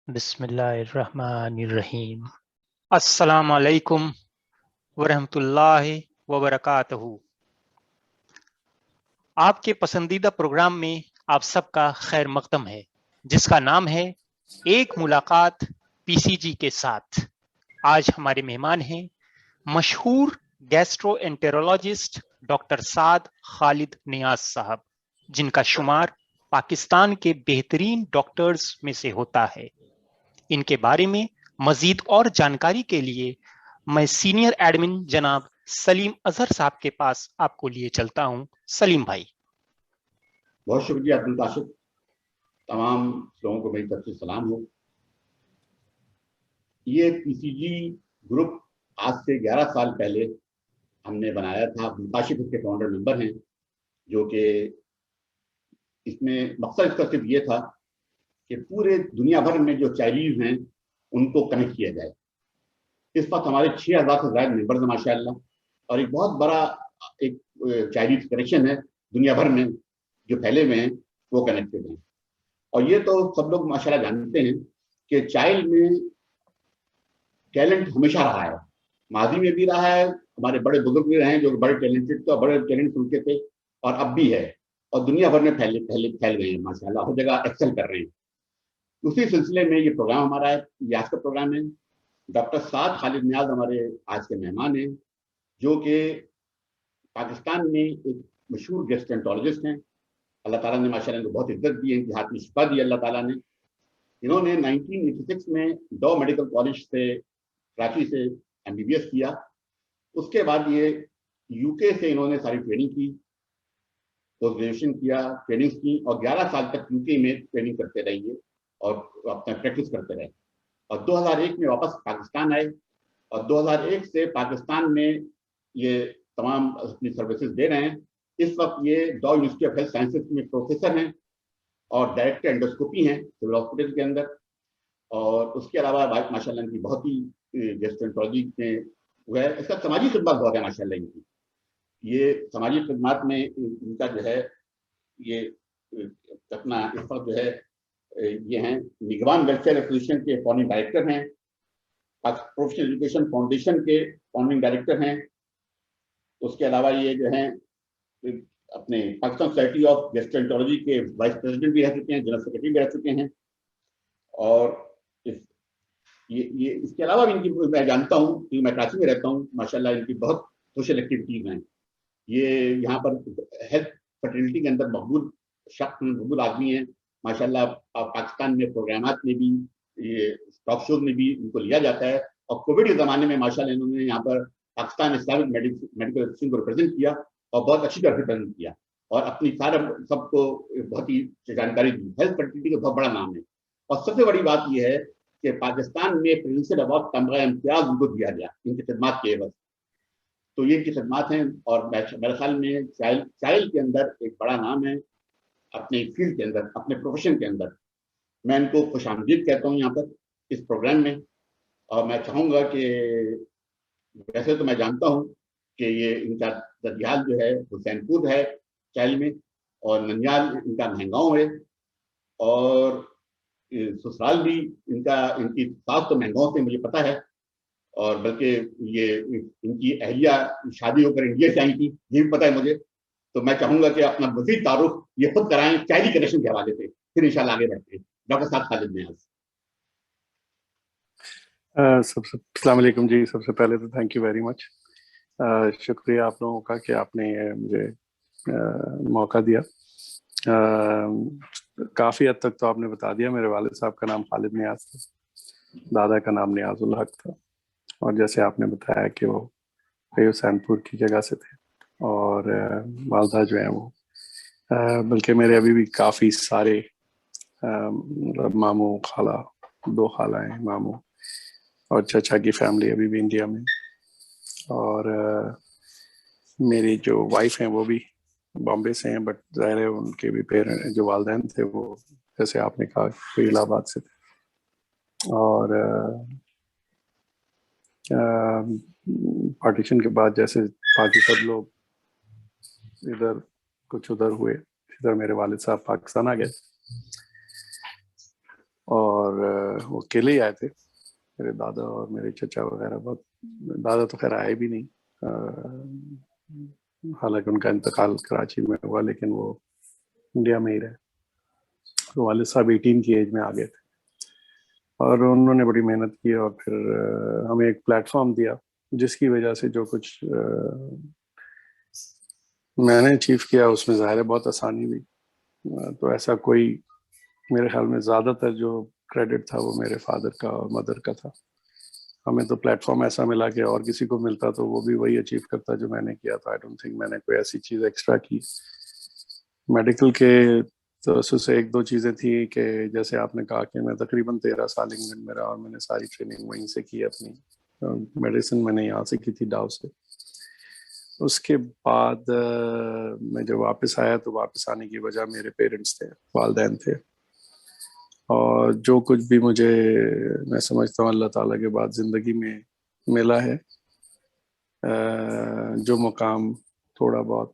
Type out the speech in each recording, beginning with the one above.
بسم اللہ الرحمن الرحیم۔ السلام علیکم ورحمۃ اللہ وبرکاتہ۔ آپ کے پسندیدہ پروگرام میں آپ سب کا خیر مقدم ہے، جس کا نام ہے ایک ملاقات پی سی جی کے ساتھ۔ آج ہمارے مہمان ہیں مشہور گیسٹرو انٹرولوجسٹ ڈاکٹر سعد خالد نیاز صاحب، جن کا شمار پاکستان کے بہترین ڈاکٹرز میں سے ہوتا ہے۔ ان کے بارے میں مزید اور جانکاری کے لیے میں سینئر ایڈمن جناب سلیم اظہر صاحب کے پاس آپ کو لیے چلتا ہوں۔ سلیم بھائی، بہت شکریہ عبد الباسط۔ تمام لوگوں کو میری طرف سے سلام ہو۔ یہ پی سی جی گروپ آج سے 11 سال پہلے ہم نے بنایا تھا۔ عبد الباسط اس کے فاؤنڈر ممبر ہیں، جو کہ اس میں مقصد اس کا صرف یہ تھا کہ پورے دنیا بھر میں جو چائلڈ ہیں ان کو کنیکٹ کیا جائے۔ اس وقت ہمارے 6000 سے زائد ممبرز ہیں ماشاء اللہ، اور ایک بہت بڑا ایک چائلڈ کنیکشن ہے دنیا بھر میں جو پھیلے ہوئے ہیں، وہ کنیکٹڈ ہیں۔ اور یہ تو سب لوگ ماشاء اللہ جانتے ہیں کہ چائلڈ میں ٹیلنٹ ہمیشہ رہا ہے، ماضی میں بھی رہا ہے، ہمارے بڑے بزرگ بھی رہے ہیں جو بڑے ٹیلنٹڈ تھے، بڑے ٹیلنٹ ان کے تھے، اور اب بھی ہے، اور دنیا بھر میں پھیل گئے ہیں ماشاء اللہ، ہر جگہ ایکسل کر رہے ہیں۔ اسی سلسلے میں یہ پروگرام ہمارا ہے، یہ آج کا پروگرام ہے۔ ڈاکٹر سعد خالد نیاز ہمارے آج کے مہمان ہیں، جو کہ پاکستان میں ایک مشہور گیسٹرنٹولوجسٹ ہیں۔ اللہ تعالیٰ نے ماشاء اللہ ان کو بہت عزت دی ہے، ان کے ہاتھ میں شفا دی اللہ تعالیٰ نے۔ انہوں نے 1986 میں ڈو میڈیکل کالج سے کراچی سے MBBS کیا۔ اس کے بعد یہ UK سے انہوں نے ساری ٹریننگ کی، پوسٹ گریجویشن کیا، ٹریننگ کی، اور 11 سال تک UK میں ٹریننگ کرتے رہیے اور اپنا پریکٹس کرتے رہے، اور 2001 میں واپس پاکستان آئے، اور 2001 سے پاکستان میں یہ تمام اپنی سروسز دے رہے ہیں۔ اس وقت یہ do university of health sciences میں پروفیسر ہیں اور ڈائریکٹر انڈوسکوپی ہیں سول ہاسپٹل کے اندر، اور اس کے علاوہ ماشاء اللہ ان کی بہت ہی گیسٹرنٹولوجی میں وہ ہے۔ اس کا سماجی خدمات بہت ہے ماشاء اللہ ان کی۔ یہ سماجی خدمات میں ان کا جو ہے یہ اپنا اس وقت جو ہے یہ ہیں نگوان ویلفیئر ایسوسیشن کے فاؤنڈنگ ڈائریکٹر ہیں، پروفیشنل ایجوکیشن فاؤنڈیشن کے فاؤنڈنگ ڈائریکٹر ہیں۔ اس کے علاوہ یہ جو ہیں اپنے پاکستان سوسائٹی آف گیسٹرنٹولوجی کے وائس پریزیڈنٹ بھی رہ چکے ہیں، جنرل سیکرٹری بھی رہ چکے ہیں، اور اس کے علاوہ بھی ان کی میں جانتا ہوں کیونکہ میں کراچی میں رہتا ہوں، ماشاء اللہ ان کی بہت سوشل ایکٹیویٹیز ہیں۔ یہ یہاں پر ہیلتھ فرٹیلٹی کے اندر مقبول شخص مقبول آدمی ہیں ماشاء اللہ۔ پاکستان میں پروگرامات میں بھی، یہ ٹاک شوز میں بھی ان کو لیا جاتا ہے، اور کووڈ کے زمانے میں ماشاء اللہ انہوں نے یہاں پر پاکستان اسلامک میڈیکل ایسوسیشن کو ریپرزینٹ کیا، اور بہت اچھی طرح ریپرزینٹ کیا، اور اپنی سب کو بہت ہی جانکاری دی۔ ہیلتھ فرٹیلٹی کا بہت بڑا نام ہے، اور سب سے بڑی بات یہ ہے کہ پاکستان میں پریزیڈنشل ایوارڈ تمغہ امتیاز ان کو دیا گیا ان کی خدمات کے عوض۔ تو یہ ان کی خدمات ہیں، اور میرے خیال میں چائلڈ کے اندر ایک بڑا نام ہے اپنے فیلڈ کے اندر، اپنے پروفیشن کے اندر۔ میں ان کو خوش آمدید کہتا ہوں یہاں پر اس پروگرام میں، اور میں چاہوں گا کہ ویسے تو میں جانتا ہوں کہ یہ ان کا ددیال جو ہے حسین پور ہے چائلڈ میں، اور ننیال ان کا مہنگاؤں ہے، اور سسرال بھی ان کی ساس تو مہنگاؤں سے مجھے پتا ہے، اور بلکہ یہ ان کی اہلیہ شادی ہو کر انڈیا سے آئی تھی، یہ بھی پتا ہے مجھے۔ تو میں چاہوں گا کہ اپنا مزید تعارف یہ خود کرائیں چائلڈ کنیکشن کے حوالے سے، پھر انشاءاللہ آگے بڑھتے ہیں۔ ڈاکٹر سعد خالد نیاز۔ السلام علیکم جی۔ سب سے پہلے تو تھینک یو ویری مچ، شکریہ آپ لوگوں کا کہ آپ نے مجھے موقع دیا۔ کافی حد تک تو آپ نے بتا دیا۔ میرے والد صاحب کا نام خالد نیاز تھا، دادا کا نام نیاز الحق تھا، اور جیسے آپ نے بتایا کہ وہ حسین پور کی جگہ سے تھے، اور والدہ جو ہیں وہ بلکہ میرے ابھی بھی کافی سارے ماموں خالہ، 2 خالہ ہیں، ماموں اور چچا کی فیملی ابھی بھی انڈیا میں، اور میری جو وائف ہیں وہ بھی بامبے سے ہیں، بٹ ظاہر ہے ان کے بھی پیرنٹ جو والدین تھے وہ جیسے آپ نے کہا کوئی الہ آباد سے تھے، اور پارٹیشن کے بعد جیسے باقی سب لوگ ادھر کچھ ادھر ہوئے، ادھر میرے والد صاحب پاکستان آ گئے، اور وہ اکیلے ہی آئے تھے، میرے دادا اور میرے چچا وغیرہ. بہت دادا تو خیر آئے بھی نہیں، حالانکہ ان کا انتقال کراچی میں ہوا، لیکن وہ انڈیا میں ہی رہے. والد صاحب 18 کی ایج میں آ گئے تھے، اور انہوں نے بڑی محنت کی اور پھر ہمیں ایک پلیٹ فارم دیا، جس کی وجہ سے جو کچھ میں نے اچیو کیا اس میں ظاہر ہے بہت آسانی ہوئی. تو ایسا کوئی میرے خیال میں زیادہ تر جو کریڈٹ تھا وہ میرے فادر کا اور مدر کا تھا. ہمیں تو پلیٹ فارم ایسا ملا کہ اور کسی کو ملتا تو وہ بھی وہی اچیو کرتا جو میں نے کیا تھا. آئی ڈونٹ تھنک میں نے کوئی ایسی چیز ایکسٹرا کی. میڈیکل کے تو سے ایک دو چیزیں تھیں کہ جیسے آپ نے کہا کہ میں تقریباً 13 سال انگلینڈ میں رہا اور میں نے ساری ٹریننگ وہیں سے کی. اپنی میڈیسن میں نے یہاں سے کی تھی ڈاؤ سے. اس کے بعد میں جب واپس آیا تو واپس آنے کی وجہ میرے پیرنٹس تھے، والدین تھے. اور جو کچھ بھی مجھے میں سمجھتا ہوں اللہ تعالیٰ کے بعد زندگی میں ملا ہے، جو مقام تھوڑا بہت،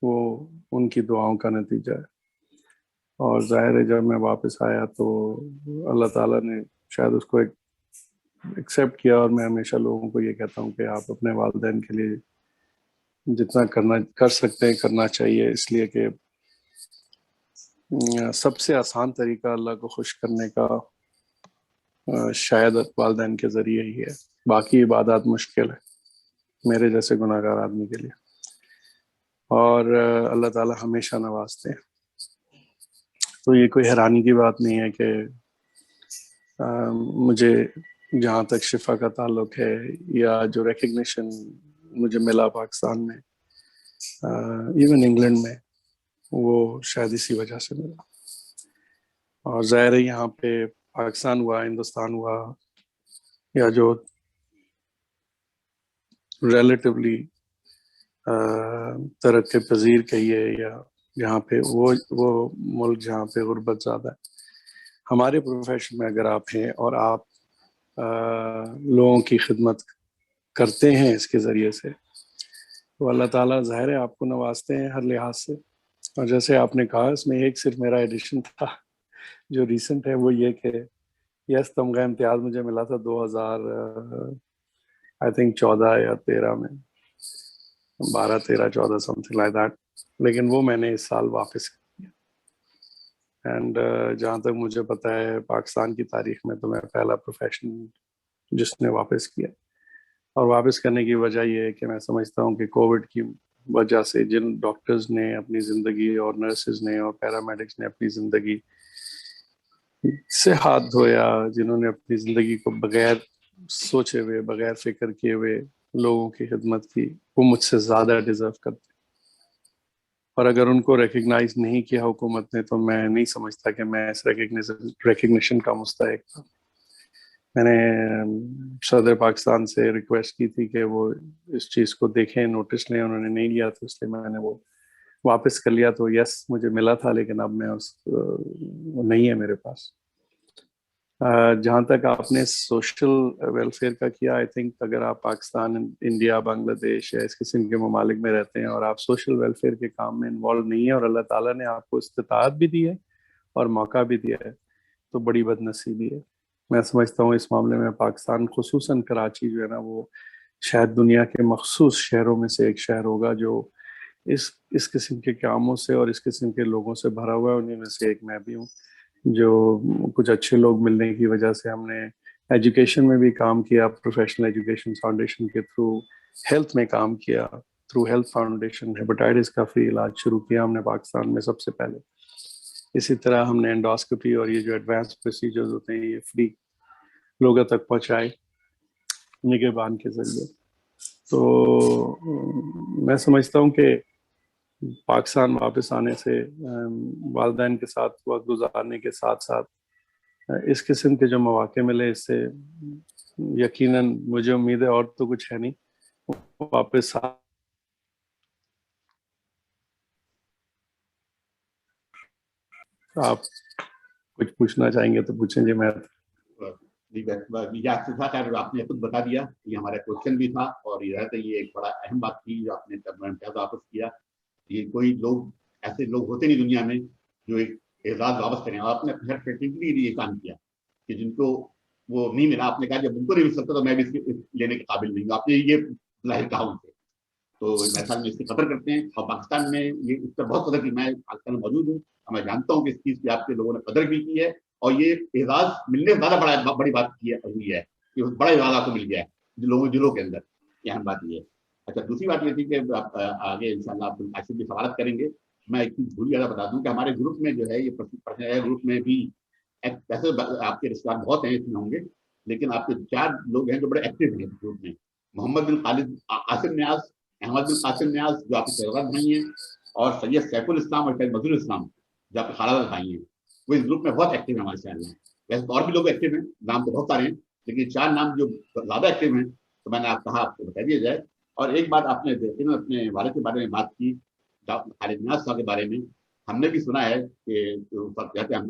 وہ ان کی دعاؤں کا نتیجہ ہے. اور ظاہر ہے جب میں واپس آیا تو اللہ تعالیٰ نے شاید اس کو ایکسیپٹ کیا. اور میں ہمیشہ لوگوں کو یہ کہتا ہوں کہ آپ اپنے والدین کے لیے جتنا کر سکتے ہیں کرنا چاہیے، اس لیے کہ سب سے آسان طریقہ اللہ کو خوش کرنے کا شاید والدین کے ذریعے ہی ہے. باقی عبادات مشکل ہے میرے جیسے گناہ گار آدمی کے لیے. اور اللہ تعالیٰ ہمیشہ نوازتے ہیں. تو یہ کوئی حیرانی کی بات نہیں ہے کہ مجھے جہاں تک شفا کا تعلق ہے یا جو ریکگنیشن مجھے ملا پاکستان میں، ایون انگلینڈ میں، وہ شاید اسی وجہ سے ملا. اور ظاہر ہے یہاں پہ پاکستان ہوا، ہندوستان ہوا، یا جو ریلیٹیولی ترقی پذیر کہیے، یا جہاں پہ وہ ملک جہاں پہ غربت زیادہ ہے. ہمارے پروفیشن میں اگر آپ ہیں اور آپ لوگوں کی خدمت کرتے ہیں اس کے ذریعے سے، تو اللہ تعالیٰ ظاہر ہے آپ کو نوازتے ہیں ہر لحاظ سے. اور جیسے آپ نے کہا، اس میں ایک صرف میرا ایڈیشن تھا جو ریسنٹ ہے، وہ یہ کہ یس تمغہ امتیاز مجھے ملا تھا 2000 آئی تھنک 14 یا 13 میں، 12 13 14 سم تھنگ لائک دیٹ. لیکن وہ میں نے اس سال واپس کیا. اینڈ جہاں تک مجھے پتا ہے پاکستان کی تاریخ میں تو میں پہلا پروفیشن جس نے واپس کیا. اور واپس کرنے کی وجہ یہ ہے کہ میں سمجھتا ہوں کہ کووڈ کی وجہ سے جن ڈاکٹرز نے اپنی زندگی اور نرسز نے اور پیرامیڈکس نے اپنی زندگی سے ہاتھ دھویا، جنہوں نے اپنی زندگی کو بغیر سوچے ہوئے، بغیر فکر کیے ہوئے لوگوں کی خدمت کی، وہ مجھ سے زیادہ ڈیزرو کرتے. اور اگر ان کو ریکگنائز نہیں کیا حکومت نے تو میں نہیں سمجھتا کہ میں اس ریکگنیشن کا مستحق تھا. میں نے صدر پاکستان سے ریکویسٹ کی تھی کہ وہ اس چیز کو دیکھیں، نوٹس لیں. انہوں نے نہیں لیا تو اس لیے میں نے وہ واپس کر لیا. تو یس مجھے ملا تھا، لیکن اب میں وہ نہیں ہے میرے پاس. جہاں تک آپ نے سوشل ویلفیئر کا کیا، آئی تھنک اگر آپ پاکستان، انڈیا، بنگلہ دیش یا اس قسم کے ممالک میں رہتے ہیں اور آپ سوشل ویلفیئر کے کام میں انوالو نہیں ہیں اور اللہ تعالیٰ نے آپ کو استطاعت بھی دی ہے اور موقع بھی دیا ہے، تو بڑی بد نصیبی ہے. میں سمجھتا ہوں اس معاملے میں پاکستان، خصوصاً کراچی جو ہے نا، وہ شاید دنیا کے مخصوص شہروں میں سے ایک شہر ہوگا جو اس قسم کے کاموں سے اور اس قسم کے لوگوں سے بھرا ہوا ہے. انہیں میں سے ایک میں بھی ہوں. جو کچھ اچھے لوگ ملنے کی وجہ سے ہم نے ایجوکیشن میں بھی کام کیا، پروفیشنل ایجوکیشن فاؤنڈیشن کے تھرو ہیلتھ میں کام کیا، تھرو ہیلتھ فاؤنڈیشن ہیپاٹائٹس کا فری علاج شروع کیا ہم نے پاکستان میں سب سے پہلے. اسی طرح ہم نے انڈوسکوپی اور یہ جو ایڈوانس پروسیجرز ہوتے ہیں یہ فری لوگوں تک پہنچائے نگہبان کے ذریعے. تو میں سمجھتا ہوں کہ پاکستان واپس آنے سے والدین کے ساتھ وقت گزارنے کے ساتھ ساتھ اس قسم کے جو مواقع ملے، اس سے یقیناً مجھے امید ہے، اور تو کچھ ہے نہیں، واپس آپ کچھ پوچھنا چاہیں گے تو پوچھیں. جی میں آپ نے خود بتا دیا، یہ ہمارا کوشچن بھی تھا اور یہ ایک بڑا اہم بات تھی جو آپ نے واپس کیا. یہ کوئی لوگ ایسے لوگ ہوتے نہیں دنیا میں جو ایک اعزاز واپس کریں، اور آپ نے یہ کام کیا. کہ جن کو وہ نہیں ملا. آپ نے کہا جب ان کو نہیں مل سکتا تو میں بھی اس لینے کے قابل نہیں ہوں. آپ نے یہ ظاہر کہا ان سے, تو میرے خیال میں اس کی قدر کرتے ہیں. اور پاکستان میں یہ اس پر بہت قدر کی, میں پاکستان میں موجود ہوں اور میں جانتا ہوں کہ اس چیز کی آپ کے لوگوں نے قدر بھی کی ہے, اور یہ اعزاز ملنے سے زیادہ بڑی بات ہوئی ہے کہ بڑا اعزاز آپ کو مل گیا ہے دلوں کے اندر. یہ اہم بات یہ ہے. اچھا, دوسری بات یہ تھی کہ آپ آگے انشاءاللہ عبد القاسم بھی سوالات کریں گے. میں ایک چیز بھول گیا بتا دوں کہ ہمارے گروپ میں جو ہے یہ گروپ میں بھی ویسے آپ کے رشتے دار بہت ہیں اس میں ہوں گے, لیکن آپ کے 4 لوگ ہیں جو بڑے ایکٹیو ہیں گروپ میں. محمد بن خالد قاسم نیاز, احمد بن قاسم نیاز جو آپ کے شہزاد بھائی ہیں, اور سید سیف الاسلام اور سید مظہر الاسلام جو آپ کے خالہ بھائی ہیں, وہ اس گروپ میں بہت ایکٹیو ہیں ہمارے شہر میں. ویسے اور بھی لوگ ایکٹیو ہیں, نام تو بہت سارے ہیں, لیکن 4 نام جو زیادہ ایکٹیو ہیں تو میں نے آپ کہا آپ کو بتا دیا جائے. اور ایک بات آپ نے اپنے والد کے بارے میں بات کی, خالد نیاز صاحب کے بارے میں ہم نے بھی سنا ہے کہ کہتے ہیں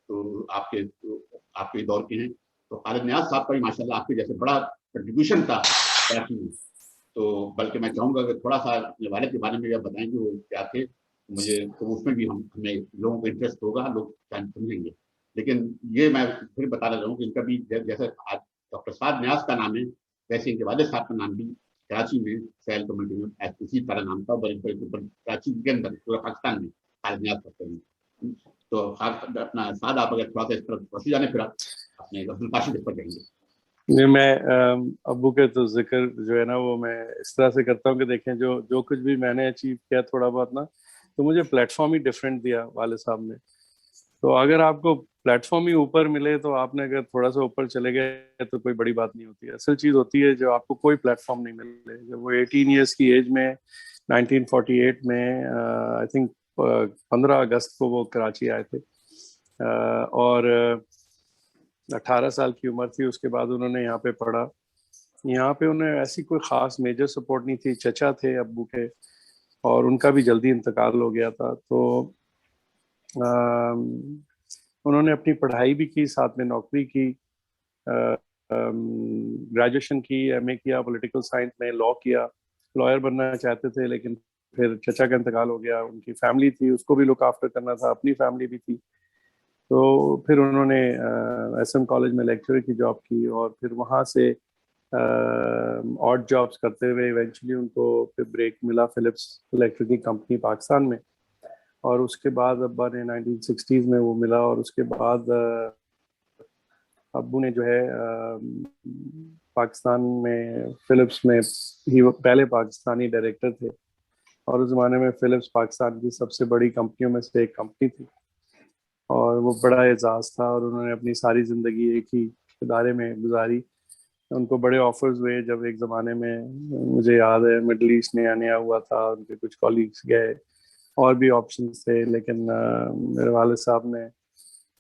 تو آپ کے دور کے ہیں, تو خالد نیاز صاحب کا بھی ماشاءاللہ آپ کے جیسے بڑا کنٹریبیوشن تھا کراچی میں. تو بلکہ میں چاہوں گا کہ تھوڑا سا اپنے والد کے بارے میں بتائیں گے وہ کیا تھے, مجھے تو اس میں بھی ہمیں لوگوں کو انٹرسٹ ہوگا, لوگ سمجھیں گے. لیکن یہ میں پھر بتانا چاہوں کہ ان کا بھی جیسے ڈاکٹر سعد نیاز کا نام ہے, ویسے ان کے والد صاحب کا نام بھی کراچی میں سیل کمیونٹی میں اسی طرح نام تھا, کراچی کے اندر پورے پاکستان میں خالد نیاز کرتے ہیں. تو اپنا سعد آپ اگر تھوڑا سا اس طرح وسیع جانے پھر اپنے عبد القاسم پر کہیں گے. میں ابو کے تو ذکر جو ہے نا وہ میں اس طرح سے کرتا ہوں کہ دیکھیں جو کچھ بھی میں نے اچیو کیا تھوڑا بہت نا, تو مجھے پلیٹ فارم ہی ڈفرینٹ دیا والد صاحب نے. تو اگر آپ کو پلیٹ فارم ہی اوپر ملے تو آپ نے اگر تھوڑا سا اوپر چلے گئے تو کوئی بڑی بات نہیں ہوتی. اصل چیز ہوتی ہے جو آپ کو کوئی پلیٹ فارم نہیں ملے. جب وہ 18 ایئرس کی ایج میں 1948 میں آئی تھنک 15 اگست کو وہ کراچی آئے تھے, اور 18 سال کی عمر تھی. اس کے بعد انہوں نے یہاں پہ پڑھا. یہاں پہ انہیں ایسی کوئی خاص میجر سپورٹ نہیں تھی. چچا تھے ابو کے, اور ان کا بھی جلدی انتقال ہو گیا تھا. تو انہوں نے اپنی پڑھائی بھی کی, ساتھ میں نوکری کی, گریجویشن کی, ایم اے کیا پولیٹیکل سائنس میں, لاء کیا. لائر بننا چاہتے تھے لیکن پھر چچا کا انتقال ہو گیا. ان کی فیملی تھی, اس کو بھی لک آفٹر کرنا تھا, اپنی فیملی بھی تھی. تو پھر انہوں نے ایس ایم کالج میں لیکچرر کی جاب کی, اور پھر وہاں سے آڈ جابس کرتے ہوئے ایونچولی ان کو پھر بریک ملا فلپس الیکٹرک کی کمپنی پاکستان میں. اور اس کے بعد ابا نے 1960s میں وہ ملا, اور اس کے بعد ابو نے جو ہے پاکستان میں فلپس میں ہی پہلے پاکستانی ڈائریکٹر تھے, اور اس زمانے میں فلپس پاکستان کی سب سے بڑی کمپنیوں میں سے ایک کمپنی تھی, اور وہ بڑا اعزاز تھا. اور انہوں نے اپنی ساری زندگی ایک ہی ادارے میں گزاری. ان کو بڑے آفرز ہوئے جب ایک زمانے میں, مجھے یاد ہے مڈل ایسٹ نیا نیا ہوا تھا, ان کے کچھ کولیگس گئے, اور بھی آپشنس تھے, لیکن میرے والد صاحب نے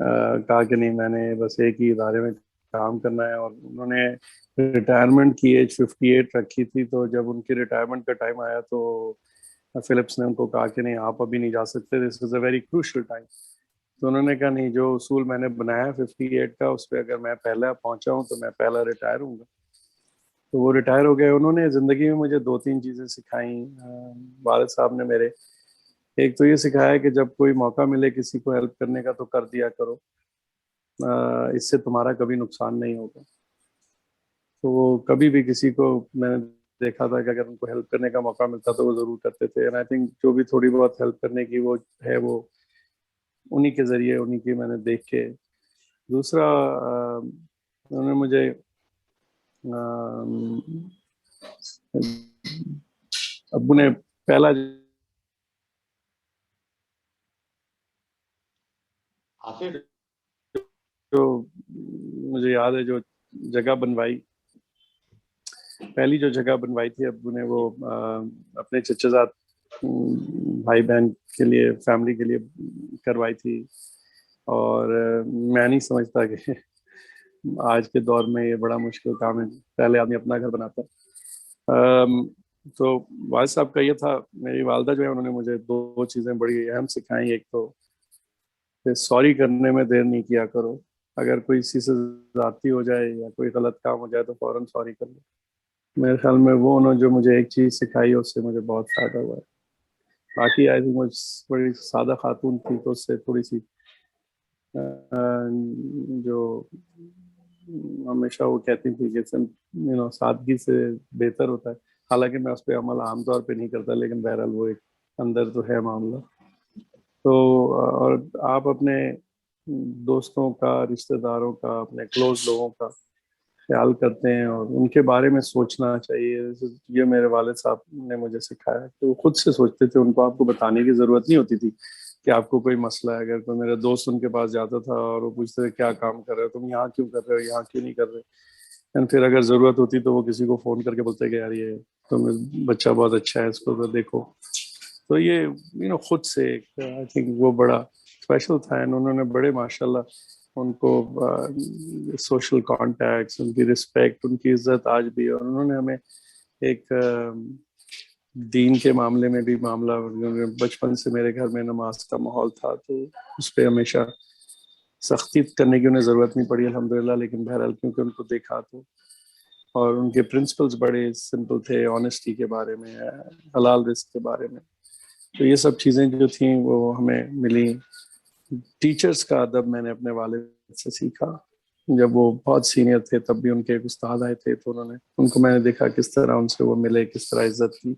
کہا کہ نہیں, میں نے بس ایک ہی ادارے میں کام کرنا ہے. اور انہوں نے ریٹائرمنٹ کی ایج 58 رکھی تھی. تو جب ان کی ریٹائرمنٹ کا ٹائم آیا تو فلپس نے ان کو کہا کہ نہیں, آپ ابھی نہیں جا سکتے, دس از اے ویری کروشل ٹائم. تو انہوں نے کہا نہیں, جو اصول میں نے بنایا 58 کا, اس پہ اگر میں پہلا پہنچا ہوں تو میں پہلا ریٹائر ہوں گا. تو وہ ریٹائر ہو گئے. انہوں نے زندگی میں مجھے 2-3 چیزیں سکھائیں والد صاحب نے میرے. ایک تو یہ سکھایا کہ جب کوئی موقع ملے کسی کو ہیلپ کرنے کا تو کر دیا کرو, اس سے تمہارا کبھی نقصان نہیں ہوگا. تو وہ کبھی بھی کسی کو, میں نے دیکھا تھا کہ اگر ان کو ہیلپ کرنے کا موقع ملتا تو وہ ضرور کرتے تھے. اینڈ آئی تھنک جو بھی تھوڑی بہت ہیلپ کرنے کی وہ ہے, وہ انہی کے ذریعے, انہی کی میں نے دیکھ کے. دوسرا انہوں نے مجھے ابو نے پہلا جو مجھے یاد ہے جو جگہ بنوائی, پہلی جو جگہ بنوائی تھی ابو نے, وہ اپنے چچا زاد بھائی بہن کے لیے, فیملی کے لیے کروائی تھی. اور میں نہیں سمجھتا کہ آج کے دور میں یہ بڑا مشکل کام ہے, پہلے آدمی اپنا گھر بناتا ہے. تو والد صاحب کا یہ تھا. میری والدہ جو ہے انہوں نے مجھے 2 چیزیں بڑی اہم سکھائیں. ایک تو کہ سوری کرنے میں دیر نہیں کیا کرو, اگر کوئی کسی سے زیادتی ہو جائے یا کوئی غلط کام ہو جائے تو فوراً سوری کر لو. میرے خیال میں وہ انہوں نے جو مجھے ایک چیز سکھائی اس سے مجھے بہت فائدہ ہوا ہے. باقی آئی تھنک بڑی سادہ خاتون تھی تو اس سے تھوڑی سی جو ہمیشہ وہ کہتی تھی کہ سادگی سے بہتر ہوتا ہے. حالانکہ میں اس پہ عمل عام طور پہ نہیں کرتا, لیکن بہرحال وہ ایک اندر تو ہے معاملہ. تو اور آپ اپنے دوستوں کا, رشتہ داروں کا, اپنے کلوز لوگوں کا خیال کرتے ہیں اور ان کے بارے میں سوچنا چاہیے. یہ میرے والد صاحب نے مجھے سکھایا کہ وہ خود سے سوچتے تھے, ان کو آپ کو بتانے کی ضرورت نہیں ہوتی تھی کہ آپ کو کوئی مسئلہ ہے. اگر کوئی میرا دوست ان کے پاس جاتا تھا اور وہ پوچھتے تھے کیا کام کر رہے ہو, تم یہاں کیوں کر رہے ہو, یہاں کیوں نہیں کر رہے, پھر اگر ضرورت ہوتی تو وہ کسی کو فون کر کے بولتے کہ یار یہ تم بچہ بہت اچھا ہے, اس کو تو دیکھو. تو یہ خود سے آئی تھنک وہ بڑا اسپیشل تھا. انہوں نے بڑے ماشاءاللہ ان کو سوشل کانٹیکٹس, ان کی رسپیکٹ, ان کی عزت آج بھی. اور انہوں نے ہمیں ایک دین کے معاملے میں بھی معاملہ, بچپن سے میرے گھر میں نماز کا ماحول تھا تو اس پہ ہمیشہ سختی کرنے کی انہیں ضرورت نہیں پڑی الحمدللہ. لیکن بہرحال کیونکہ ان کو دیکھا تو, اور ان کے پرنسپلز بڑے سمپل تھے, آنیسٹی کے بارے میں, حلال رزق کے بارے میں. تو یہ سب چیزیں جو تھیں وہ ہمیں ملی. ٹیچرز کا ادب میں نے اپنے والد سے سیکھا. جب وہ بہت سینئر تھے تب بھی ان کے ایک استاد آئے تھے, تو ان کو میں نے دیکھا کس طرح ان سے وہ ملے, کس طرح عزت کی.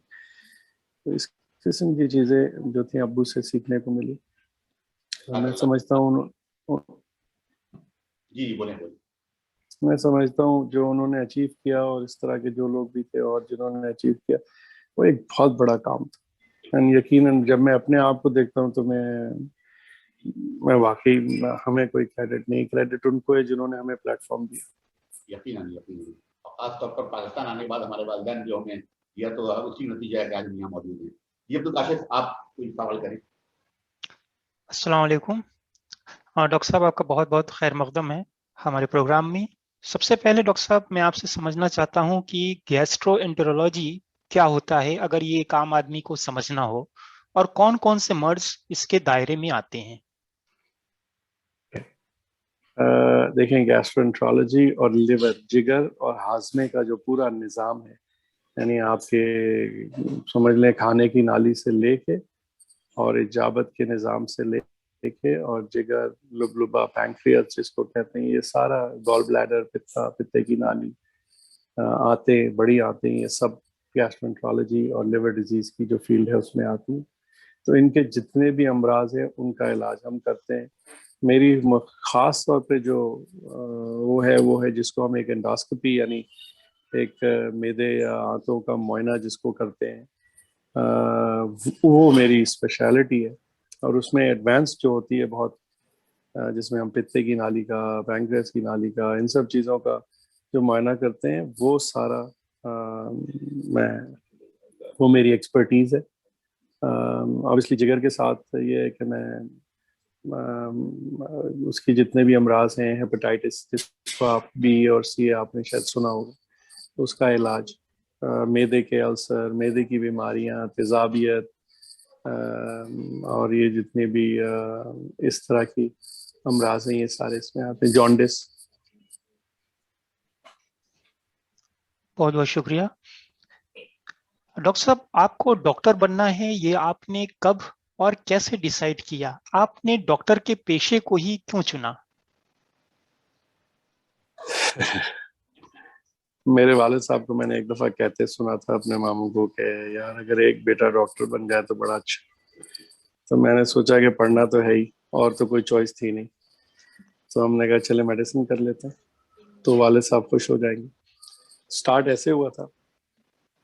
تو اس قسم کی چیزیں جو تھیں ابو سے سیکھنے کو ملی. میں سمجھتا ہوں جی بولیں. میں سمجھتا ہوں جو انہوں نے اچیو کیا, اور اس طرح کے جو لوگ بھی تھے اور جنہوں نے اچیو کیا, وہ ایک بہت بڑا کام تھا. یقیناً جب میں اپنے آپ کو دیکھتا ہوں تو میں واقعی, ہمیں کوئی کریڈٹ نہیں, کریڈٹ ان کو ہے جنہوں نے ہمیں پلیٹ فارم دیا. یقیناً خاص طور پر پاکستان آنے کے بعد ہمارے والدین جو ہمیں دیا تو اسی نتیجہ ہے کہ آج یہاں موجود ہیں. یہ عبدالکاشف آپ کوئی سوال کریں. السلام علیکم ڈاکٹر صاحب, آپ کا بہت بہت خیر مقدم ہے ہمارے پروگرام میں. سب سے پہلے ڈاکٹر صاحب میں آپ سے سمجھنا چاہتا ہوں کہ گیسٹرو انٹرولوجی کیا ہوتا ہے, اگر یہ ایک عام آدمی کو سمجھنا ہو, اور کون کون سے مرض اس کے دائرے میں آتے ہیں. دیکھیں, گیسٹرونٹرولوجی اور لیور, جگر اور ہاضمے کا جو پورا نظام ہے, یعنی آپ کے سمجھ لیں کھانے کی نالی سے لے کے اور اجابت کے نظام سے لے کے, اور جگر, لبلبا, پینکریاس جس کو کہتے ہیں, یہ سارا, گال بلیڈر, پتا, پتے کی نالی, آتے, بڑی آتے, یہ سب گیسٹرونٹرولوجی اور لیور ڈیزیز کی جو فیلڈ ہے اس میں آتی ہیں. تو ان کے جتنے بھی امراض ہیں ان کا علاج ہم کرتے ہیں. میری خاص طور پہ جو وہ ہے جس کو ہم ایک انڈوسکوپی, یعنی ایک معدے یا آنتوں کا معائنہ جس کو کرتے ہیں, وہ میری اسپیشلٹی ہے. اور اس میں ایڈوانس جو ہوتی ہے بہت, جس میں ہم پتے کی نالی کا, پینکریاس کی نالی کا, ان سب چیزوں کا جو معائنہ کرتے ہیں, وہ سارا وہ میری ایکسپرٹیز ہے. اوبیسلی جگر کے ساتھ یہ ہے کہ میں اس کی جتنے بھی امراض ہیں, ہیپاٹائٹس جس کو آپ بی اور سی آپ نے شاید سنا ہوگا, اس کا علاج, معدے کے السر, معدے کی بیماریاں, تیزابیت, اور یہ جتنے بھی اس طرح کی امراض ہیں یہ سارے اس میں آتے ہیں. جانڈس. بہت بہت شکریہ ڈاکٹر صاحب. آپ کو ڈاکٹر بننا ہے, یہ آپ نے کب اور کیسے ڈیسائیڈ کیا؟ آپ نے ڈاکٹر کے پیشے کو ہی کیوں چنا؟ میرے والد صاحب کو میں نے ایک دفعہ کہتے سنا تھا اپنے ماموں کو کہ یار اگر ایک بیٹا ڈاکٹر بن جائے تو بڑا اچھا. تو میں نے سوچا کہ پڑھنا تو ہے ہی, اور تو کوئی چوائس تھی نہیں. تو ہم نے کہا چلے میڈیسن کر لیتے ہیں, تو والد صاحب خوش ہو جائیں گے. سٹارٹ ایسے ہوا تھا.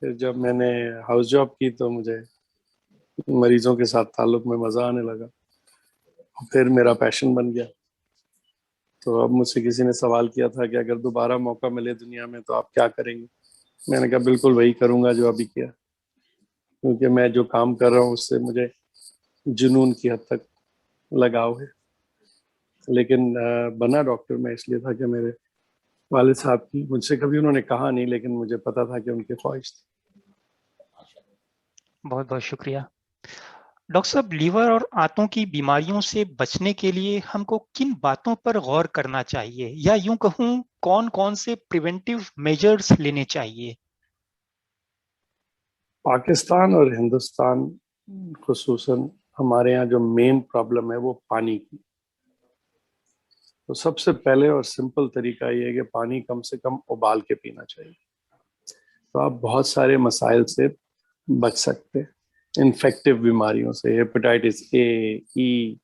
پھر جب میں نے ہاؤس جاب کی تو مجھے مریضوں کے ساتھ تعلق میں مزہ آنے لگا, پھر میرا پیشن بن گیا. تو اب مجھ سے کسی نے سوال کیا تھا کہ اگر دوبارہ موقع ملے دنیا میں تو آپ کیا کریں گے. میں نے کہا بالکل وہی کروں گا جو ابھی کیا, کیونکہ میں جو کام کر رہا ہوں اس سے مجھے جنون کی حد تک لگاؤ ہے. لیکن بنا ڈاکٹر میں اس لیے تھا کہ میرے والد صاحب کی, مجھ سے کبھی انہوں نے کہا نہیں لیکن مجھے پتا تھا کہ ان کی خواہش تھی. بہت بہت شکریہ ڈاکٹر صاحب. لیور اور آنتوں کی بیماریوں سے بچنے کے لیے ہم کو کن باتوں پر غور کرنا چاہیے, یا یوں کہوں کون کون سے پریونٹیو میجرز لینے چاہیے؟ پاکستان اور ہندوستان خصوصاً ہمارے ہاں جو مین پرابلم ہے وہ پانی کی. تو سب سے پہلے اور سمپل طریقہ یہ ہے کہ پانی کم سے کم ابال کے پینا چاہیے. تو آپ بہت سارے مسائل سے بچ سکتے, انفیکٹو بیماریوں سے, ہیپاٹائٹس اے, ای.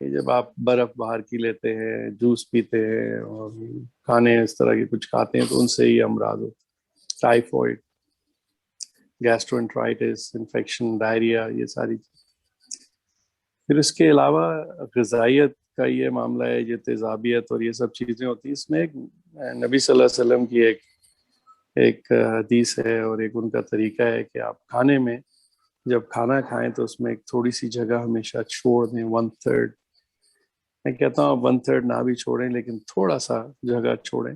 جب آپ برف باہر کی لیتے ہیں, جوس پیتے ہیں اور کھانے اس طرح کے کچھ کھاتے ہیں تو ان سے ہی امراض ہو, ٹائیفائڈ, گیسٹرونٹرائٹس, انفیکشن, ڈائریا, یہ ساری. پھر اس کے علاوہ غذائیت کا یہ معاملہ ہے, یہ تیزابیت اور یہ سب چیزیں ہوتی ہیں. اس میں ایک نبی صلی اللہ علیہ وسلم کی ایک حدیث ہے اور ایک ان کا طریقہ ہے کہ آپ کھانے میں جب کھانا کھائیں تو اس میں ایک تھوڑی سی جگہ ہمیشہ چھوڑ دیں, 1/3. میں کہتا ہوں 1/3 نہ بھی چھوڑیں لیکن تھوڑا سا جگہ چھوڑیں.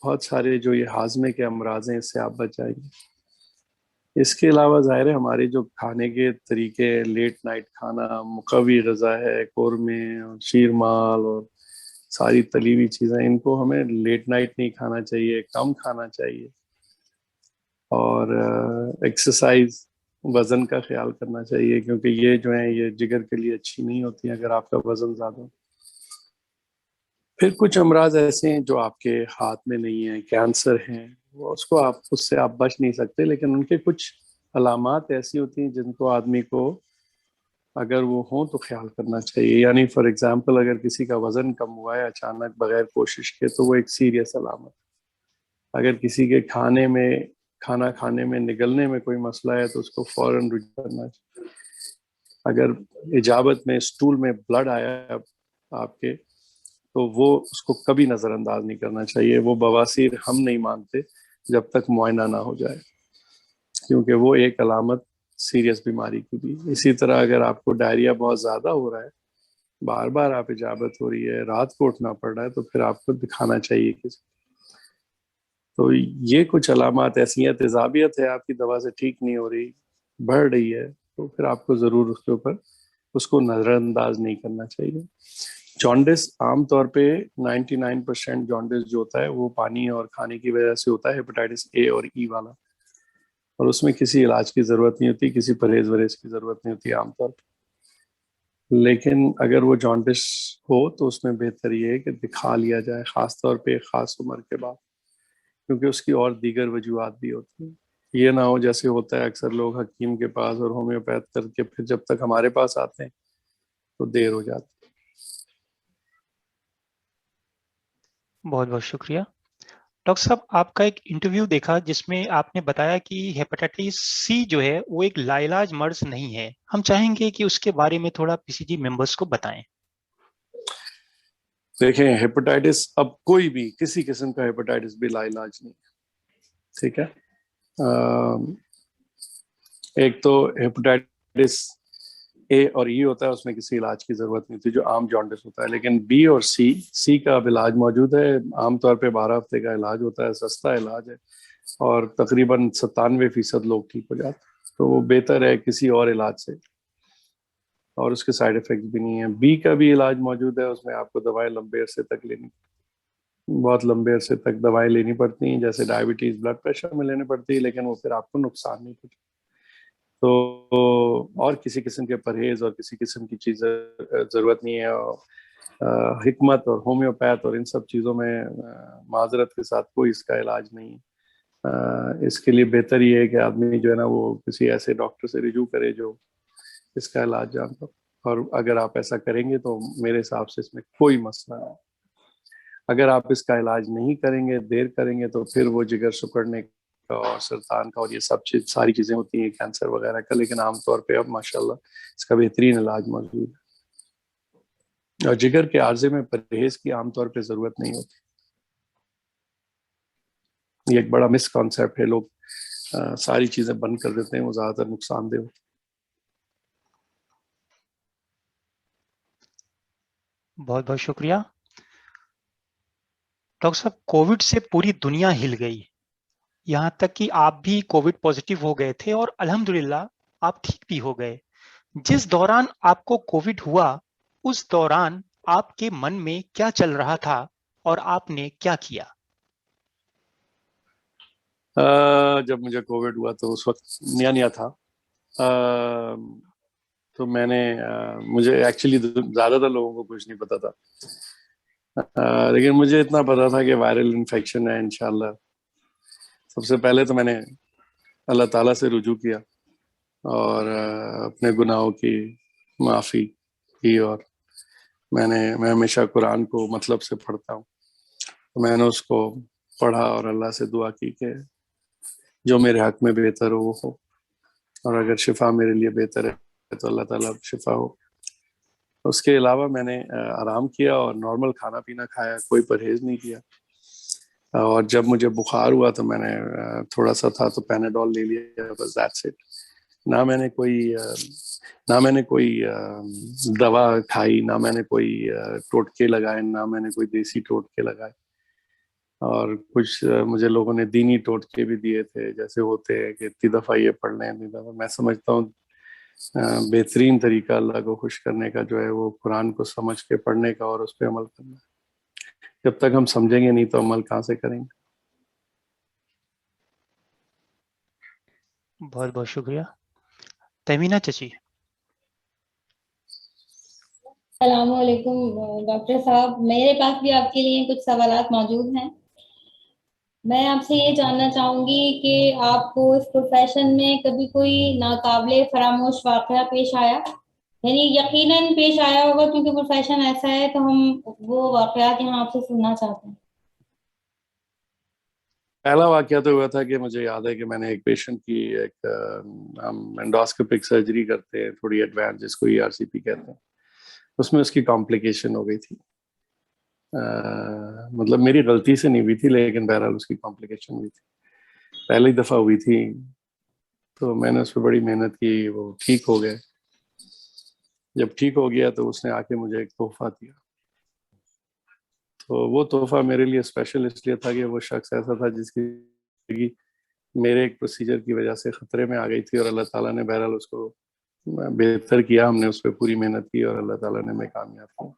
بہت سارے جو یہ ہاضمے کے امراض ہیں اس سے آپ بچ جائیں گے. اس کے علاوہ ظاہر ہے ہمارے جو کھانے کے طریقے, لیٹ نائٹ کھانا, مقوی غذا ہے, قورمے اور شیرمال اور ساری تلی ہوئی چیزیں, ان کو ہمیں لیٹ نائٹ نہیں کھانا چاہیے, کم کھانا چاہیے. اور ایکسرسائز, وزن کا خیال کرنا چاہیے کیونکہ یہ جو ہیں یہ جگر کے لیے اچھی نہیں ہوتی ہیں اگر آپ کا وزن زیادہ ہو. پھر کچھ امراض ایسے ہیں جو آپ کے ہاتھ میں نہیں ہیں, کینسر ہیں, اس سے آپ بچ نہیں سکتے, لیکن ان کے کچھ علامات ایسی ہوتی ہیں جن کو آدمی کو اگر وہ ہوں تو خیال کرنا چاہیے. یعنی فار ایگزامپل اگر کسی کا وزن کم ہوا ہے اچانک بغیر کوشش کے تو وہ ایک سیریس علامت. اگر کسی کے کھانا کھانے میں نگلنے میں کوئی مسئلہ ہے تو اس کو فوراً رجوع کرنا چاہیے. اگر اجابت میں اسٹول میں بلڈ آیا ہے آپ کے تو وہ اس کو کبھی نظر انداز نہیں کرنا چاہیے. وہ بواسیر ہم نہیں مانتے جب تک معائنہ نہ ہو جائے, کیونکہ وہ ایک علامت سیریس بیماری کی بھی. اسی طرح اگر آپ کو ڈائریا بہت زیادہ ہو رہا ہے, بار بار آپ اجابت ہو رہی ہے, رات کو اٹھنا پڑ رہا ہے, تو پھر آپ کو دکھانا چاہیے کسی. تو یہ کچھ علامات ایسی ہیں. تیزابیت ہے, آپ کی دوا سے ٹھیک نہیں ہو رہی, بڑھ رہی ہے, تو پھر آپ کو ضرور اس کے اوپر اس کو نظر انداز نہیں کرنا چاہیے. جانڈس عام طور پہ 99% جانڈس جو ہوتا ہے وہ پانی اور کھانے کی وجہ سے ہوتا ہے, ہیپاٹائٹس اے اور ای والا, اور اس میں کسی علاج کی ضرورت نہیں ہوتی, کسی پرہیز وریز کی ضرورت نہیں ہوتی عام طور پہ. لیکن اگر وہ جانڈس ہو تو اس میں بہتر یہ ہے کہ دکھا لیا جائے, خاص طور پہ خاص عمر کے بعد, کیونکہ اس کی اور دیگر وجوہات بھی ہوتی ہیں. یہ نہ ہو جیسے ہوتا ہے اکثر لوگ حکیم کے پاس اور ہومیوپیتھ کر کے پھر جب تک ہمارے پاس آتے ہیں تو دیر ہو جاتی. بہت بہت شکریہ ڈاکٹر صاحب. آپ کا ایک انٹرویو دیکھا جس میں آپ نے بتایا کہ ہیپاٹائٹس سی جو ہے وہ ایک لاعلاج مرض نہیں ہے. ہم چاہیں گے کہ اس کے بارے میں تھوڑا PCG ممبرس کو بتائیں. دیکھیں, ہیپاٹائٹس اب کوئی بھی کسی قسم کا ہیپاٹائٹس بھی لا علاج نہیں ہے, ٹھیک ہے. ایک تو ہیپاٹائٹس اے اور ای ہوتا ہے, اس میں کسی علاج کی ضرورت نہیں تھی جو عام جانڈس ہوتا ہے. لیکن بی اور سی کا اب علاج موجود ہے, عام طور پہ 12 ہفتے کا علاج ہوتا ہے, سستا علاج ہے, اور تقریباً 97% لوگ ٹھیک ہو جاتے ہیں. تو وہ بہتر ہے کسی اور علاج سے, اور اس کے سائیڈ افیکٹ بھی نہیں ہیں. بی کا بھی علاج موجود ہے, اس میں آپ کو دوائیں لمبے عرصے تک بہت لمبے عرصے تک دوائیں لینی پڑتی ہیں, جیسے ڈائبٹیز, بلڈ پریشر میں لینی پڑتی ہے, لیکن وہ پھر آپ کو نقصان نہیں پہنچے. تو اور کسی قسم کے پرہیز اور کسی قسم کی چیز ضرورت نہیں ہے. حکمت اور ہومیوپیتھ اور ان سب چیزوں میں معذرت کے ساتھ کوئی اس کا علاج نہیں ہے. اس کے لیے بہتر یہ ہے کہ آدمی جو ہے نا وہ کسی ایسے ڈاکٹر سے رجوع کرے جو اس کا علاج جانتا ہو, اور اگر آپ ایسا کریں گے تو میرے حساب سے اس میں کوئی مسئلہ نہیں. اگر آپ اس کا علاج نہیں کریں گے, دیر کریں گے, تو پھر وہ جگر سکڑنے کا اور سرطان کا اور یہ سب ساری چیزیں ہوتی ہیں, کینسر وغیرہ کا. لیکن عام طور پہ اب ماشاءاللہ اس کا بہترین علاج موجود ہے, اور جگر کے عارضے میں پرہیز کی عام طور پہ ضرورت نہیں ہوتی. یہ ایک بڑا مس کانسیپٹ ہے, لوگ ساری چیزیں بند کر دیتے ہیں, وہ زیادہ تر نقصان دہ ہوتی. بہت بہت شکریہ ڈاکٹر صاحب. کووڈ سے پوری دنیا ہل گئی, یہاں تک کہ آپ بھی کووڈ پازیٹیو ہو گئے تھے اور الحمدللہ آپ ٹھیک بھی ہو گئے. جس دوران آپ کو کووڈ ہوا اس دوران آپ کے من میں کیا چل رہا تھا اور آپ نے کیا کیا؟ جب مجھے کووڈ ہوا تو اس وقت نیا تھا, تو میں نے مجھے ایکچولی زیادہ تر لوگوں کو کچھ نہیں پتا تھا. لیکن مجھے اتنا پتا تھا کہ وائرل انفیکشن ہے انشاءاللہ. سب سے پہلے تو میں نے اللہ تعالیٰ سے رجوع کیا اور اپنے گناہوں کی معافی کی, اور میں ہمیشہ قرآن کو مطلب سے پڑھتا ہوں. تو میں نے اس کو پڑھا اور اللہ سے دعا کی کہ جو میرے حق میں بہتر ہو وہ ہو, اور اگر شفا میرے لیے بہتر ہے تو اللہ تعالیٰ شفا ہو. اس کے علاوہ میں نے آرام کیا اور نارمل کھانا پینا کھایا, کوئی پرہیز نہیں کیا. اور جب مجھے بخار ہوا تو میں نے تھوڑا سا تھا تو پیناڈول لے لیا, بس دیٹس اٹ. نہ میں نے کوئی دوا کھائی, نہ میں نے کوئی ٹوٹکے لگائے, نہ میں نے کوئی دیسی ٹوٹکے لگائے. اور کچھ مجھے لوگوں نے دینی ٹوٹکے بھی دیے تھے, جیسے ہوتے ہیں کہ اتنی دفعہ یہ پڑھ لیں, اتنی دفعہ. میں سمجھتا ہوں بہترین طریقہ اللہ کو خوش کرنے کا جو ہے وہ قرآن کو سمجھ کے پڑھنے کا اور اس پہ عمل کرنا. جب تک ہم سمجھیں گے نہیں تو عمل کہاں سے کریں گے. بہت بہت شکریہ. تہمینہ چچی. السلام علیکم ڈاکٹر صاحب, میرے پاس بھی آپ کے لیے کچھ سوالات موجود ہیں. میں آپ سے یہ جاننا چاہوں گی کہ آپ کو اس پروفیشن میں کبھی کوئی ناقابل فراموش واقعہ پیش آیا؟ یعنی یقیناً پیش آیا ہوگا کیونکہ پروفیشن ایسا ہے, تو ہم وہ واقعات یہاں آپ سے سننا چاہتے ہیں. پہلا واقعہ تو ہوا تھا کہ مجھے یاد ہے کہ میں نے ایک پیشنٹ کی ایک ہم انڈوسکوپک سرجری کرتے ہیں تھوڑی ایڈوانس, جس کو ERCP کہتے ہیں. اس میں اس کی کمپلیکیشن ہو گئی تھی. مطلب میری غلطی سے نہیں ہوئی تھی, لیکن بہرحال اس کی کمپلیکیشن ہوئی تھی. پہلی دفعہ ہوئی تھی تو میں نے اس پہ بڑی محنت کی, وہ ٹھیک ہو گئے. جب ٹھیک ہو گیا تو اس نے آ کے مجھے ایک تحفہ دیا. تو وہ تحفہ میرے لیے اسپیشل اس لیے تھا کہ وہ شخص ایسا تھا جس کی زندگی میرے ایک پروسیجر کی وجہ سے خطرے میں آ گئی تھی, اور اللہ تعالیٰ نے بہرحال اس کو بہتر کیا. ہم نے اس پہ پوری محنت کی اور اللہ تعالیٰ نے ہمیں کامیاب کیا.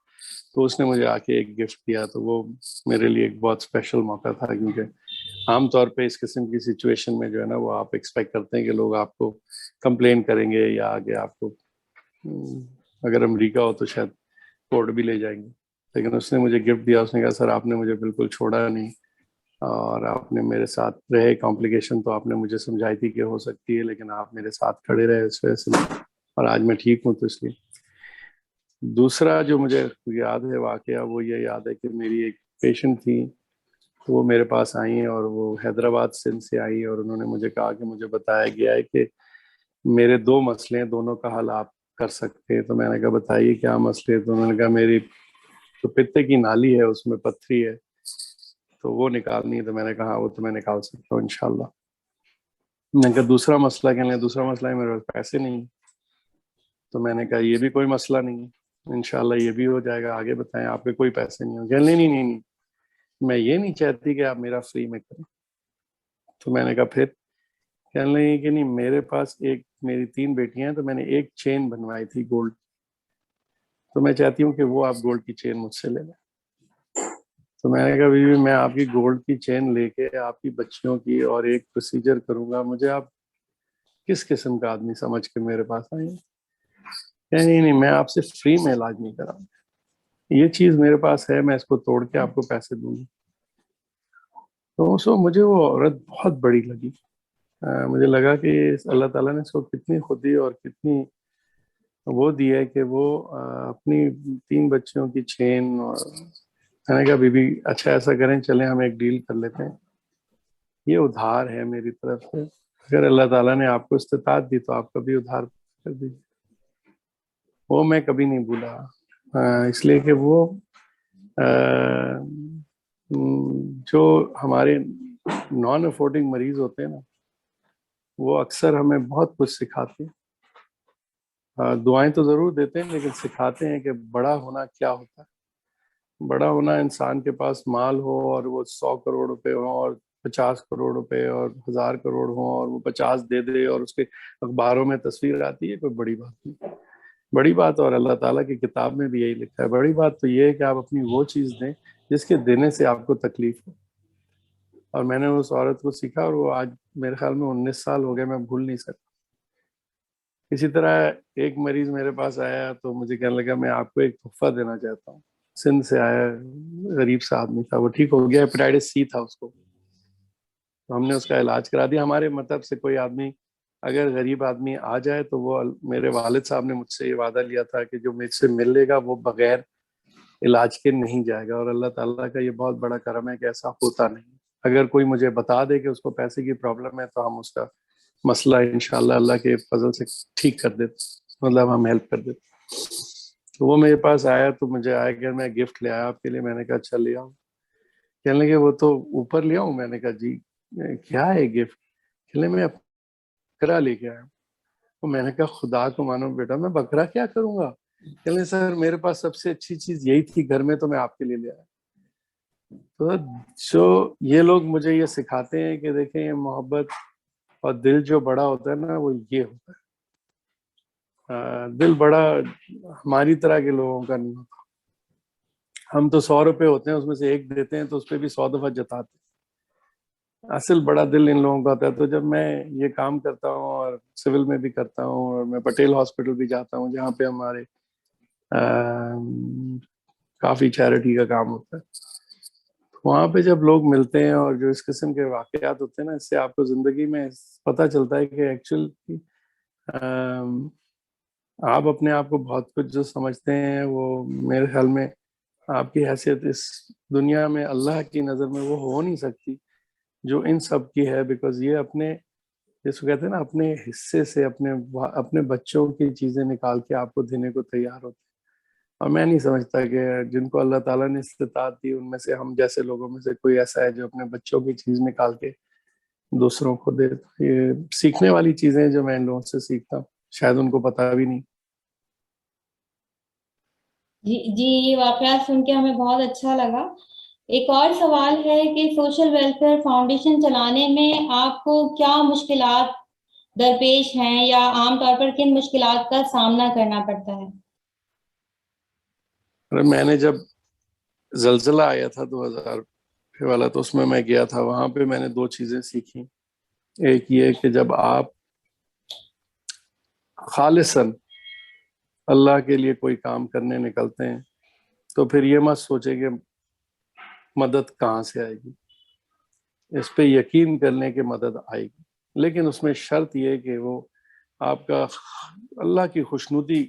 تو اس نے مجھے آ کے ایک گفٹ دیا, تو وہ میرے لیے ایک بہت اسپیشل موقع تھا, کیونکہ عام طور پہ اس قسم کی سچویشن میں جو ہے نا وہ آپ ایکسپیکٹ کرتے ہیں کہ لوگ آپ کو کمپلین کریں گے یا آگے آپ کو, اگر امریکہ ہو تو شاید کورٹ بھی لے جائیں گے. لیکن اس نے مجھے گفٹ دیا. اس نے کہا سر آپ نے مجھے بالکل چھوڑا نہیں, اور آپ نے میرے ساتھ رہے. کمپلیکیشن تو آپ نے مجھے سمجھائی تھی کہ ہو سکتی ہے, لیکن آپ میرے ساتھ کھڑے رہے اس وجہ سے, اور آج میں ٹھیک ہوں. تو اس لیے دوسرا جو مجھے یاد ہے واقعہ, وہ یہ یاد ہے کہ میری ایک پیشنٹ تھی, وہ میرے پاس آئی اور وہ حیدرآباد سندھ سے آئی, اور انہوں نے مجھے کہا کہ مجھے بتایا گیا ہے کہ میرے 2 مسئلے ہیں, دونوں کا حل آپ کر سکتے ہیں. تو میں نے کہا بتائیے کیا مسئلے. تو انہوں نے کہا میری جو پتے کی نالی ہے اس میں پتھری ہے تو وہ نکالنی ہے. تو میں نے کہا وہ تو میں نکال سکتا ہوں انشاءاللہ. میں نے کہا دوسرا مسئلہ کیا ہے. دوسرا مسئلہ ہے میرے پاس پیسے نہیں. تو میں نے کہا یہ بھی کوئی مسئلہ نہیں ہے, انشاءاللہ یہ بھی ہو جائے گا. آگے بتائیں آپ کے کوئی پیسے نہیں ہوں گے. نہیں, میں یہ نہیں چاہتی کہ آپ میرا فری میں کریں. تو میں نے کہا پھر کہنے لگی کہ نہیں, میرے پاس میری 3 بیٹیاں ہیں, تو میں نے ایک چین بنوائی تھی گولڈ, تو میں چاہتی ہوں کہ وہ آپ گولڈ کی چین مجھ سے لے لیں. تو میں نے کہا بیوی میں آپ کی گولڈ کی چین لے کے آپ کی بچیوں کی اور ایک پروسیجر کروں گا, مجھے آپ کس قسم کا آدمی سمجھ کے میرے پاس آئیں گے. نہیں, میں آپ سے فری میں علاج نہیں کراؤں گا, یہ چیز میرے پاس ہے, میں اس کو توڑ کے آپ کو پیسے دوں گی. تو مجھے وہ عورت بہت بڑی لگی. مجھے لگا کہ اللہ تعالیٰ نے اس کو کتنی خودی اور کتنی وہ دی ہے کہ وہ اپنی 3 بچیوں کی چین. اور میں نے کہا بی بی اچھا ایسا کریں, چلیں ہم ایک ڈیل کر لیتے ہیں, یہ ادھار ہے میری طرف سے, اگر اللہ تعالیٰ نے آپ کو استطاعت دی تو آپ کا بھی ادھار کر دیجیے. وہ میں کبھی نہیں بھولا, اس لیے کہ وہ جو ہمارے نان افورڈنگ مریض ہوتے ہیں نا, وہ اکثر ہمیں بہت کچھ سکھاتے ہیں. دعائیں تو ضرور دیتے ہیں, لیکن سکھاتے ہیں کہ بڑا ہونا کیا ہوتا ہے. بڑا ہونا انسان کے پاس مال ہو اور وہ 100 کروڑ روپے ہوں اور 50 کروڑ روپے اور 1000 کروڑ ہوں اور وہ 50 دے دے اور اس کے اخباروں میں تصویر آتی ہے, کوئی بڑی بات نہیں. بڑی بات, اور اللہ تعالیٰ کی کتاب میں بھی یہی لکھا ہے, بڑی بات تو یہ ہے کہ آپ اپنی وہ چیز دیں جس کے دینے سے آپ کو تکلیف ہو. اور میں نے اس عورت کو سیکھا, اور وہ آج میرے خیال میں 19 سال ہو گئے, میں بھول نہیں سکتا. اسی طرح ایک مریض میرے پاس آیا تو مجھے کہنے لگا میں آپ کو ایک تحفہ دینا چاہتا ہوں. سندھ سے آیا غریب سا آدمی تھا, وہ ٹھیک ہو گیا, ہیپیٹائٹس سی تھا اس کو, تو ہم نے اس کا علاج کرا دیا. ہمارے مطلب سے کوئی آدمی اگر غریب آدمی آ جائے تو وہ, میرے والد صاحب نے مجھ سے یہ وعدہ لیا تھا کہ جو مجھ سے مل لے گا وہ بغیر علاج کے نہیں جائے گا, اور اللہ تعالیٰ کا یہ بہت بڑا کرم ہے کہ ایسا ہوتا نہیں. اگر کوئی مجھے بتا دے کہ اس کو پیسے کی پرابلم ہے تو ہم اس کا مسئلہ انشاءاللہ اللہ کے فضل سے ٹھیک کر دیتے, مطلب ہم ہیلپ کر دیتے. تو وہ میرے پاس آیا تو مجھے آیا کہ میں گفٹ لے آیا آپ کے لیے. میں نے کہا اچھا لے آؤں. کہنے لگے وہ تو اوپر لے آؤں. میں نے کہا جی کیا ہے گفٹ؟ کہنے میں بکرا لے کے آیا. تو میں نے کہا خدا کو مانو بیٹا میں بکرا کیا کروں گا؟ کہنے سر میرے پاس سب سے اچھی چیز یہی تھی گھر میں تو میں آپ کے لیے لے آیا. تو جو یہ لوگ مجھے یہ سکھاتے ہیں کہ دیکھیں یہ محبت اور دل جو بڑا ہوتا ہے نا وہ یہ ہوتا ہے. دل بڑا ہماری طرح کے لوگوں کا نہیں ہوتا. ہم تو 100 روپے ہوتے ہیں اس میں سے ایک دیتے ہیں تو اس پہ بھی 100 دفعہ جتاتے ہیں. اصل بڑا دل ان لوگوں کا ہوتا ہے. تو جب میں یہ کام کرتا ہوں اور سول میں بھی کرتا ہوں اور میں پٹیل ہاسپٹل بھی جاتا ہوں جہاں پہ ہمارے کافی چیریٹی کا کام ہوتا ہے, وہاں پہ جب لوگ ملتے ہیں اور جو اس قسم کے واقعات ہوتے ہیں نا, اس سے آپ کو زندگی میں پتہ چلتا ہے کہ ایکچوئل آپ اپنے آپ کو بہت کچھ جو سمجھتے ہیں وہ میرے خیال میں آپ کی حیثیت اس دنیا میں اللہ کی نظر میں وہ ہو نہیں سکتی جو ان سب کی ہے. بیکاز یہ اپنے جس کو کہتے ہیں نا اپنے حصے سے اپنے بچوں کی چیزیں نکال کے آپ کو دینے کو تیار ہوتے ہیں. اور میں نہیں سمجھتا کہ جن کو اللہ تعالیٰ نے استطاعت دی ان میں سے ہم جیسے لوگوں میں سے کوئی ایسا ہے جو اپنے بچوں کی چیز نکال کے دوسروں کو دے. یہ سیکھنے والی چیزیں جو میں ان لوگوں سے سیکھتا ہوں شاید ان کو پتا بھی نہیں. جی یہ واقعات سن کے ہمیں بہت اچھا لگا. ایک اور سوال ہے کہ سوشل ویلفیئر فاؤنڈیشن چلانے میں آپ کو کیا مشکلات درپیش ہیں یا عام طور پر کن مشکلات کا سامنا کرنا پڑتا ہے؟ میں نے جب زلزلہ آیا تھا 2000 والا تو اس میں گیا تھا. وہاں پہ میں نے 2 چیزیں سیکھی. ایک یہ کہ جب آپ خالصاً اللہ کے لیے کوئی کام کرنے نکلتے ہیں تو پھر یہ مت سوچے کہ مدد کہاں سے آئے گی. اس پہ یقین کرنے کے مدد آئے گی, لیکن اس میں شرط یہ کہ وہ آپ کا اللہ کی خوشنودی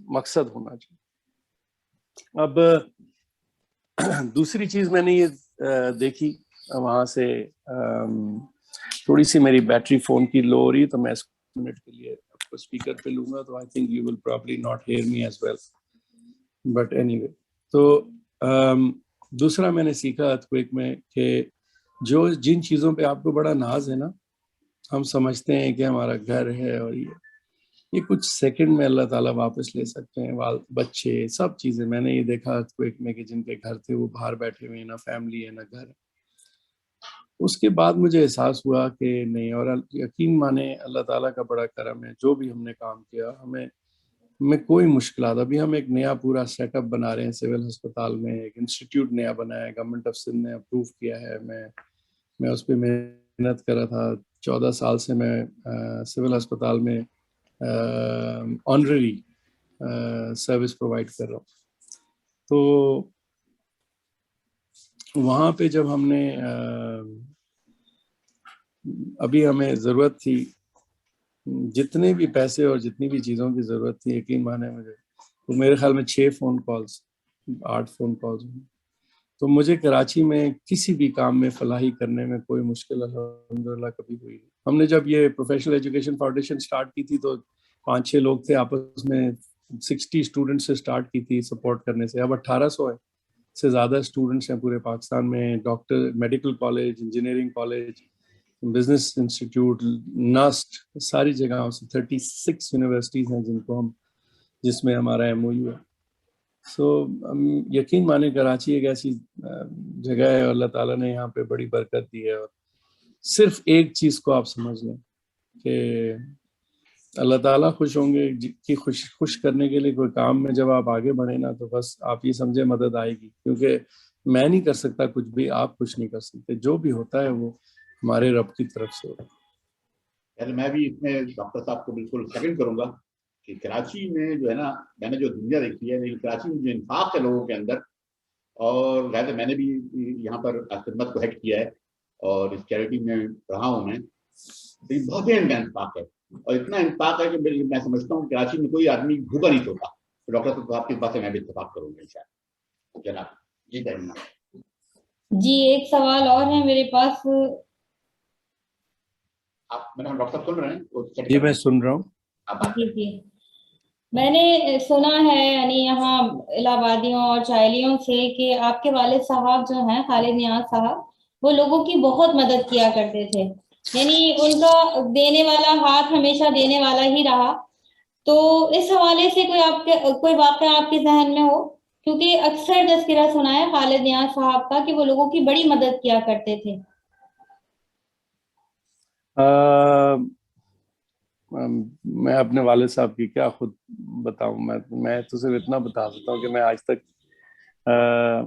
مقصد ہونا چاہیے. اب دوسری چیز میں نے یہ دیکھی وہاں سے تھوڑی سی میری بیٹری فون کی لو ہو رہی تو میں اس منٹ کے لیے آپ کو اسپیکر پہ لوں گا تو I think you will probably not hear me as well but anyway. تو دوسرا میں نے سیکھا ارتھکویک میں کہ جن چیزوں پہ آپ کو بڑا ناز ہے نا, ہم سمجھتے ہیں کہ ہمارا گھر ہے اور یہ کچھ سیکنڈ میں اللہ تعالیٰ واپس لے سکتے ہیں. بچے سب چیزیں میں نے یہ دیکھا ارتھکویک میں کہ جن کے گھر تھے وہ باہر بیٹھے ہوئے, نہ فیملی ہے نہ گھر. اس کے بعد مجھے احساس ہوا کہ نہیں, اور یقین مانے اللہ تعالیٰ کا بڑا کرم ہے. جو بھی ہم نے کام کیا ہمیں کوئی مشکلات, ابھی ہم ایک نیا پورا سیٹ اپ بنا رہے ہیں سول ہسپتال میں, ایک انسٹیٹیوٹ نیا بنایا ہے, گورنمنٹ آف سندھ نے اپروو کیا ہے. میں اس پہ محنت کر رہا تھا. 14 سال سے میں سول ہسپتال میں آنرری سروس پرووائڈ کر رہا ہوں. تو وہاں پہ جب ہم نے ابھی ہمیں ضرورت تھی جتنے بھی پیسے اور جتنی بھی چیزوں کی ضرورت تھی, یقین مانے مجھے تو میرے خیال میں 6 فون کالز 8 فون کالز ہوئے. تو مجھے کراچی میں کسی بھی کام میں فلاحی کرنے میں کوئی مشکل الحمدللہ کبھی ہوئی نہیں. ہم نے جب یہ پروفیشنل ایجوکیشن فاؤنڈیشن سٹارٹ کی تھی تو 5-6 لوگ تھے آپس میں, 60 اسٹوڈنٹ سے سٹارٹ کی تھی سپورٹ کرنے سے. اب 1800 سے زیادہ اسٹوڈنٹس ہیں پورے پاکستان میں. Doctor, medical college, engineering college, business institute, NUST, ساری جگہوں سے 36 یونیورسٹیز ہیں جس میں ہمارا MOU ہے. سو یقین مانے کراچی ایک ایسی جگہ ہے, اللہ تعالیٰ نے یہاں پہ بڑی برکت دی ہے. اور صرف ایک چیز کو آپ سمجھ لیں کہ اللہ تعالیٰ خوش ہوں گے کہ خوش کرنے کے لیے کوئی کام میں جب آپ آگے بڑھیں نا تو بس آپ یہ سمجھے مدد آئے گی, کیونکہ میں نہیں کر سکتا کچھ بھی, آپ کچھ نہیں کر سکتے. جو بھی ہوتا ہے وہ ہمارے رب کی طرف سے ہوتا ہے. میں بھی اس میں ڈاکٹر صاحب کو بالکل سیکنڈ کروں گا کہ کراچی میں جو ہے نا، میں نے جو دنیا دیکھی ہے لیکن کراچی میں جو انفاق ہے لوگوں کے اندر، اور ویسے میں نے بھی یہاں پر خدمت کو ہیڈ کیا ہے اور اس چیریٹی میں رہا ہوں میں، لیکن بہت ہی انفاق ہے، اور اتنا انفاق ہے کہ میں سمجھتا ہوں کراچی میں کوئی آدمی بھوکا نہیں سوتا. ڈاکٹر صاحب آپ کی بات سے میں بھی اتفاق کروں گا انشاءاللہ. جناب جی کرنا. جی ایک سوال اور ہے میرے پاس. آپ میرا ڈاکٹر صاحب سن رہے ہیں؟ جی میں سن رہا ہوں. جی جی میں نے سنا ہے یعنی یہاں الہ آبادیوں اور چائلیوں سے کہ آپ کے والد صاحب جو ہیں خالد نیاز صاحب، وہ لوگوں کی بہت مدد کیا کرتے تھے، یعنی ان کا دینے والا ہاتھ ہمیشہ دینے والا ہی رہا. تو اس حوالے سے کوئی واقعہ آپ کے ذہن میں ہو؟ کیونکہ اکثر تذکرہ سنا ہے خالد نیاز صاحب کا کہ وہ لوگوں کی بڑی مدد کیا کرتے تھے. میں اپنے والد صاحب کی کیا خود بتاؤں. میں تو صرف اتنا بتا سکتا ہوں کہ میں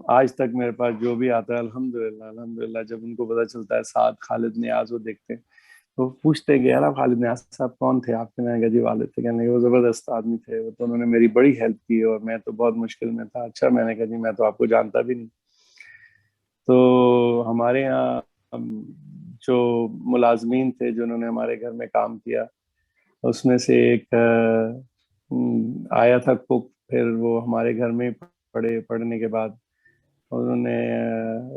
آج تک میرے پاس جو بھی آتا ہے الحمدللہ جب ان کو پتہ چلتا ہے ساتھ خالد نیاز وہ دیکھتے ہیں تو پوچھتے ہیں کہ یار خالد نیاز صاحب کون تھے آپ کے؟ میں نے کہا جی والد تھے. کہنے وہ زبردست آدمی تھے، وہ تو انہوں نے میری بڑی ہیلپ کی اور میں تو بہت مشکل میں تھا. اچھا، میں نے کہا جی میں تو آپ کو جانتا بھی نہیں. تو ہمارے یہاں جو ملازمین تھے جنہوں نے ہمارے گھر میں کام کیا، اس میں سے ایک آیا تھا کوک، پھر وہ ہمارے گھر میں پڑھنے کے بعد انہوں نے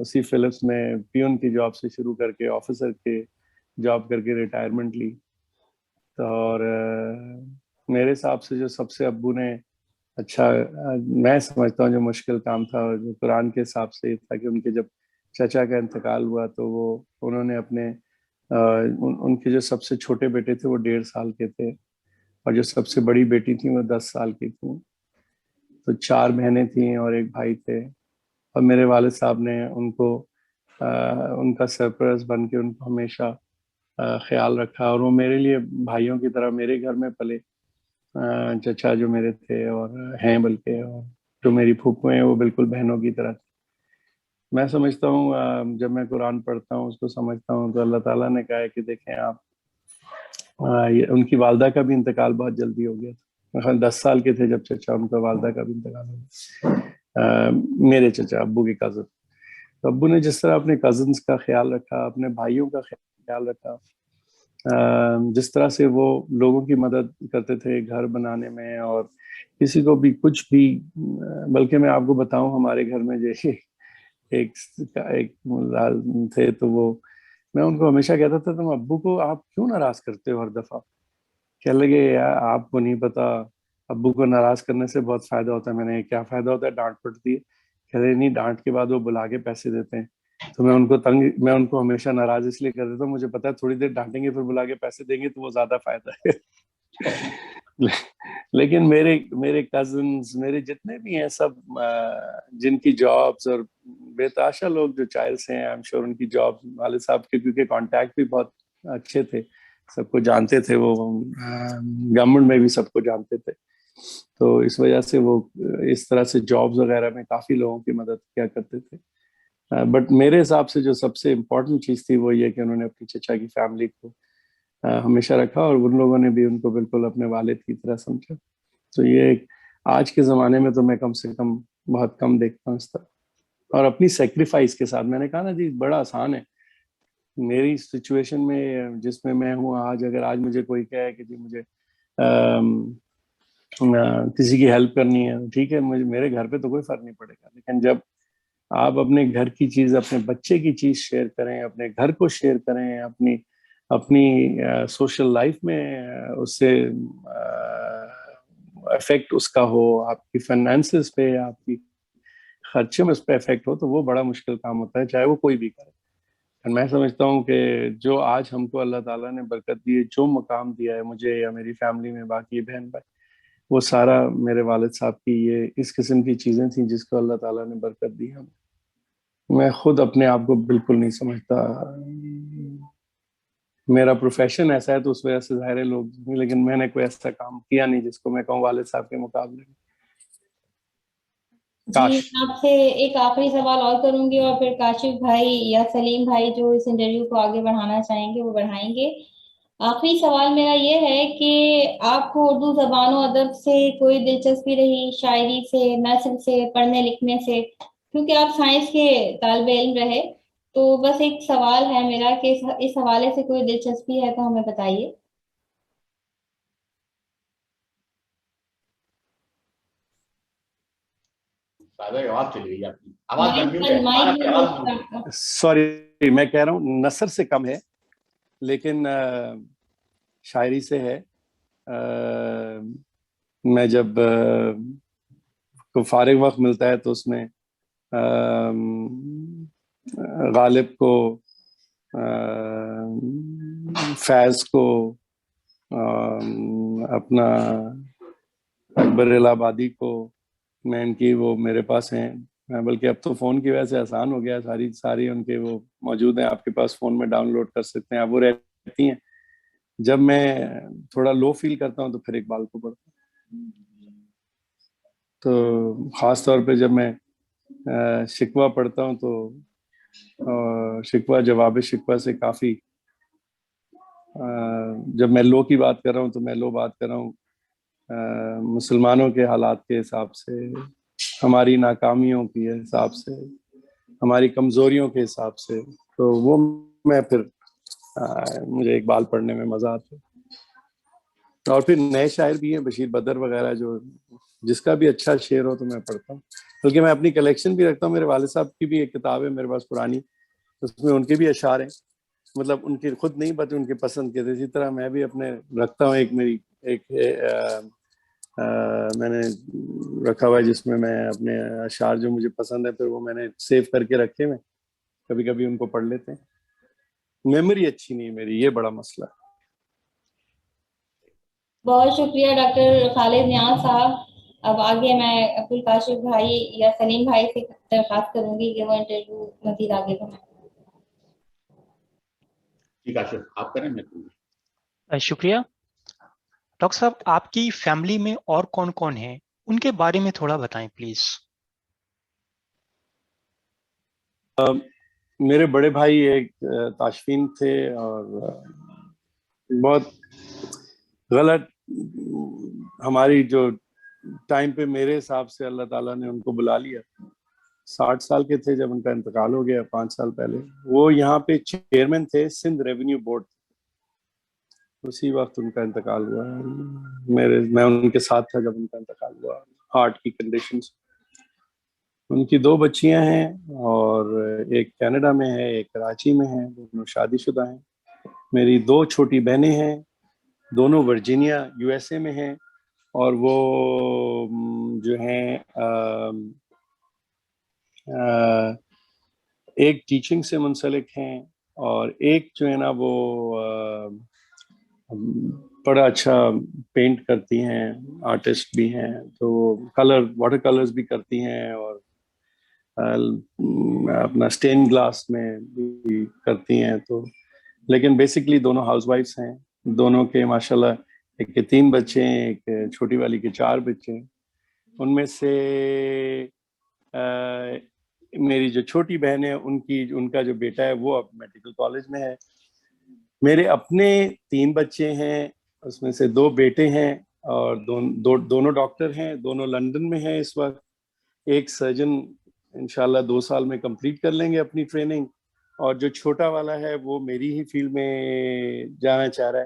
اسی فلپس میں پیون کی جاب سے شروع کر کے آفیسر کے جاب کر کے ریٹائرمنٹ لی. اور میرے حساب سے جو سب سے ابو نے اچھا میں سمجھتا ہوں جو مشکل کام تھا جو قرآن کے حساب سے تھا کہ ان کے جب چچا کا انتقال ہوا تو انہوں نے اپنے ان کے جو سب سے چھوٹے بیٹے تھے وہ 1.5 سال کے تھے اور جو سب سے بڑی بیٹی تھی وہ 10 سال کی تھیں. تو 4 بہنیں تھیں اور ایک بھائی تھے. اور میرے والد صاحب نے ان کو ان کا سرپرست بن کے ان کو ہمیشہ خیال رکھا اور وہ میرے لیے بھائیوں کی طرح میرے گھر میں پلے. چچا جو میرے تھے اور ہیں بلکہ، اور جو میری پھوپھو ہیں وہ بالکل بہنوں کی طرح تھے. میں سمجھتا ہوں جب میں قرآن پڑھتا ہوں اس کو سمجھتا ہوں تو اللہ تعالیٰ نے کہا ہے کہ دیکھیں آپ ان کی والدہ کا بھی انتقال بہت جلدی ہو گیا تھا. 10 سال کے تھے جب چچا ان کا والدہ کا بھی انتقال ہو گیا. میرے چچا ابو کی کزن. تو ابو نے جس طرح اپنے کزنس کا خیال رکھا، اپنے بھائیوں کا خیال رکھا، جس طرح سے وہ لوگوں کی مدد کرتے تھے گھر بنانے میں اور کسی کو بھی کچھ بھی. بلکہ میں آپ کو بتاؤں ہمارے گھر میں جو ایک تھے تو وہ میں ان کو ہمیشہ کہتا تھا تم ابو کو آپ کیوں ناراض کرتے ہو ہر دفعہ؟ کہنے لگے یار آپ کو نہیں پتا ابو کو ناراض کرنے سے بہت فائدہ ہوتا ہے. میں نے کیا فائدہ ہوتا ہے؟ ڈانٹ پڑتی ہے. کہہ رہے نہیں، ڈانٹ کے بعد وہ بلا کے پیسے دیتے ہیں. تو میں ان کو ہمیشہ ناراض اس لیے کر دیتا ہوں، مجھے پتا ہے تھوڑی دیر ڈانٹیں گے پھر بلا کے پیسے دیں گے تو وہ زیادہ فائدہ ہے. لیکن میرے کزنز میرے جتنے بھی ہیں سب جن کی جابز اور بے تحاشا لوگ جو چائلڈس ہیں، I'm sure ان کی جاب والد صاحب کے کیونکہ کانٹیکٹ بھی بہت اچھے تھے، سب کو جانتے تھے، وہ گورنمنٹ میں بھی سب کو جانتے تھے. تو اس وجہ سے وہ اس طرح سے جابز وغیرہ میں کافی لوگوں کی مدد کیا کرتے تھے. بٹ میرے حساب سے جو سب سے امپورٹنٹ چیز تھی وہ یہ کہ انہوں نے اپنی چچا کی فیملی کو ہمیشہ رکھا اور ان لوگوں نے بھی ان کو بالکل اپنے والد کی طرح سمجھا. تو یہ آج کے زمانے میں تو میں کم سے کم بہت کم دیکھتا ہوں اس طرح. اور اپنی سیکریفائس کے ساتھ میں نے کہا نا جی بڑا آسان ہے. میری سچویشن میں جس میں ہوں آج، اگر آج مجھے کوئی کہے کہ جی مجھے کسی کی ہیلپ کرنی ہے ٹھیک ہے، میرے گھر پہ تو کوئی فرق نہیں پڑے گا. لیکن جب آپ اپنے گھر کی چیز، اپنے بچے کی چیز شیئر کریں، اپنے گھر کو شیئر کریں، اپنی سوشل لائف میں اس سے افیکٹ اس کا ہو، آپ کی فائنینسز پہ، آپ کی خرچے میں اس پہ افیکٹ ہو، تو وہ بڑا مشکل کام ہوتا ہے چاہے وہ کوئی بھی کرے. میں سمجھتا ہوں کہ جو آج ہم کو اللہ تعالیٰ نے برکت دی ہے، جو مقام دیا ہے مجھے یا میری فیملی میں باقی بہن بھائی، وہ سارا میرے والد صاحب کی یہ اس قسم کی چیزیں تھیں جس کو اللہ تعالیٰ نے برکت دی ہمیں. میں خود اپنے آپ کو بالکل نہیں سمجھتا. میرا پروفیشن ایسا ہے تو اس وجہ سے ظاہر لوگ، لیکن میں نے کوئی ایسا کام کیا نہیں جس کو میں کہوں والد صاحب کے مقابلے میں. جی آپ سے ایک آخری سوال اور کروں گی اور پھر کاشف بھائی یا سلیم بھائی جو اس انٹرویو کو آگے بڑھانا چاہیں گے وہ بڑھائیں گے. آخری سوال میرا یہ ہے کہ آپ کو اردو زبان و ادب سے کوئی دلچسپی رہی، شاعری سے، نثر سے، پڑھنے لکھنے سے؟ کیونکہ آپ سائنس کے طالب علم رہے، تو بس ایک سوال ہے میرا کہ اس حوالے سے کوئی دلچسپی ہے تو ہمیں بتائیے۔ آواز چلی گئی آپ کی، آواز مائک بند ہے، مائک آپ کی آواز بند بند ہے۔ سوری، میں کہہ رہا ہوں نثر سے کم ہے لیکن شاعری سے ہے۔ میں جب کو فارغ وقت ملتا ہے تو اس میں غالب کو، فیض کو، اپنا اکبر الہ آبادی کو، میں ان کی وہ میرے پاس ہیں، بلکہ اب تو فون کی وجہ سے آسان ہو گیا، ساری ان کے وہ موجود ہیں آپ کے پاس، فون میں ڈاؤن لوڈ کر سکتے ہیں آپ، وہ رہتی ہیں۔ جب میں تھوڑا لو فیل کرتا ہوں تو پھر اقبال کو پڑھتا ہوں، تو خاص طور پہ جب میں شکوہ پڑھتا ہوں تو شکوہ جواب شکوہ سے کافی، جب میں لو کی بات کر رہا ہوں تو میں لو بات کر رہا ہوں مسلمانوں کے حالات کے حساب سے، ہماری ناکامیوں کے حساب سے، ہماری کمزوریوں کے حساب سے، تو وہ میں پھر مجھے اقبال پڑھنے میں مزہ آتا ہے۔ اور پھر نئے شاعر بھی ہیں، بشیر بدر وغیرہ، جو جس کا بھی اچھا شعر ہو تو میں پڑھتا ہوں، بلکہ میں اپنی کلیکشن بھی رکھتا ہوں۔ میرے والد صاحب کی بھی ایک کتاب ہے میرے پاس پرانی، اس میں ان کے بھی اشعار ہیں، مطلب ان کی خود نہیں بلکہ ان کے پسند کے تھے، اسی طرح میں بھی اپنے رکھتا ہوں۔ ایک میں نے رکھا ہوا ہے جس میں اپنے اشعار جو مجھے پسند ہے، پھر وہ میں نے سیو کر کے رکھے ہوئے، کبھی کبھی ان کو پڑھ لیتے ہیں۔ میموری اچھی نہیں میری، یہ بڑا مسئلہ ہے۔ بہت شکریہ ڈاکٹر خالد نیاز صاحب۔ اب آگے میں عبدالکاشف بھائی یا سلیم بھائی سے درخواست کروں گی کہ وہ انٹرویو مزید آگے بڑھائیں۔ ٹھیک ہے، آپ کریں، میں شکریہ ڈاکٹر صاحب، آپ کی فیملی میں اور کون کون ہیں، ان کے بارے میں تھوڑا بتائیں پلیز۔ میرے بڑے بھائی ایک تاشفین تھے، اور بہت غلط ہماری جو ٹائم پہ میرے حساب سے اللہ تعالیٰ نے ان کو بلا لیا، 60 سال کے تھے جب ان کا انتقال ہو گیا 5 سال پہلے۔ وہ یہاں پہ چیئرمین تھے سندھ ریونیو بورڈ، اسی وقت ان کا انتقال ہوا۔ میں ان کے ساتھ تھا جب ان کا انتقال ہوا، ہارٹ کی کنڈیشن سے۔ ان کی 2 بچیاں ہیں، اور ایک کینیڈا میں ہے، ایک کراچی میں ہے، دونوں شادی شدہ ہیں۔ میری 2 چھوٹی بہنیں ہیں، دونوں ورجینیا یو ایس اے میں ہیں، اور وہ جو ہیں ایک ٹیچنگ سے منسلک ہیں، اور ایک جو ہے نا وہ بڑا اچھا پینٹ کرتی ہیں، آرٹسٹ بھی ہیں، تو واٹر کلرز بھی کرتی ہیں، اور اپنا سٹین گلاس میں بھی کرتی ہیں۔ تو لیکن بیسکلی دونوں ہاؤس وائفس ہیں، دونوں کے ماشاءاللہ ایک کے 3 بچے ہیں، ایک چھوٹی والی کے 4 بچے ہیں۔ ان میں سے میری جو چھوٹی بہن ہے ان کا جو بیٹا ہے وہ اب میڈیکل کالج میں ہے۔ میرے اپنے 3 بچے ہیں، اس میں سے 2 بیٹے ہیں، اور دونوں ڈاکٹر ہیں، دونوں لندن میں ہیں اس وقت۔ ایک سرجن انشاءاللہ 2 سال میں کمپلیٹ کر لیں گے اپنی ٹریننگ، اور جو چھوٹا والا ہے وہ میری ہی فیلڈ میں جانا چاہ رہا ہے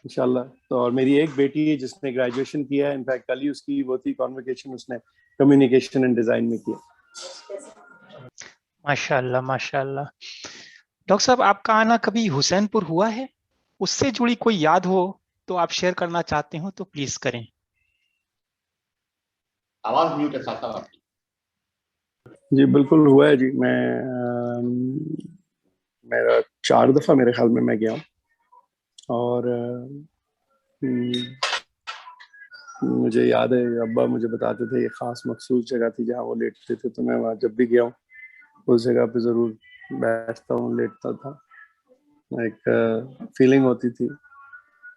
انشاءاللہ۔ تو اور میری ایک بیٹی ہے جس نے گریجویشن کیا ہے، انفیکٹ کل ہی اس کی وہ تھی کانوکیشن، اس نے کمیونیکیشن اینڈ ڈیزائن میں کیا۔ ماشاء اللہ ماشاء اللہ۔ ڈاکٹر صاحب، آپ کا آنا کبھی حسین پور ہوا ہے؟ اس سے جڑی کوئی یاد ہو تو آپ شیئر کرنا چاہتے ہو تو پلیز کریں۔ آواز میوٹ ہے صاحب آپ کی۔ جی بالکل ہوا ہے جی، میرا 4 دفعہ میرے خیال میں گیا ہوں، اور مجھے یاد ہے ابا مجھے بتاتے تھے یہ خاص مخصوص جگہ تھی جہاں وہ لیٹتے تھے، تو میں وہاں جب بھی گیا ہوں اس جگہ پہ ضرور بیٹھتا ہوں، لیٹتا تھا۔ ایک فیلنگ ہوتی تھی،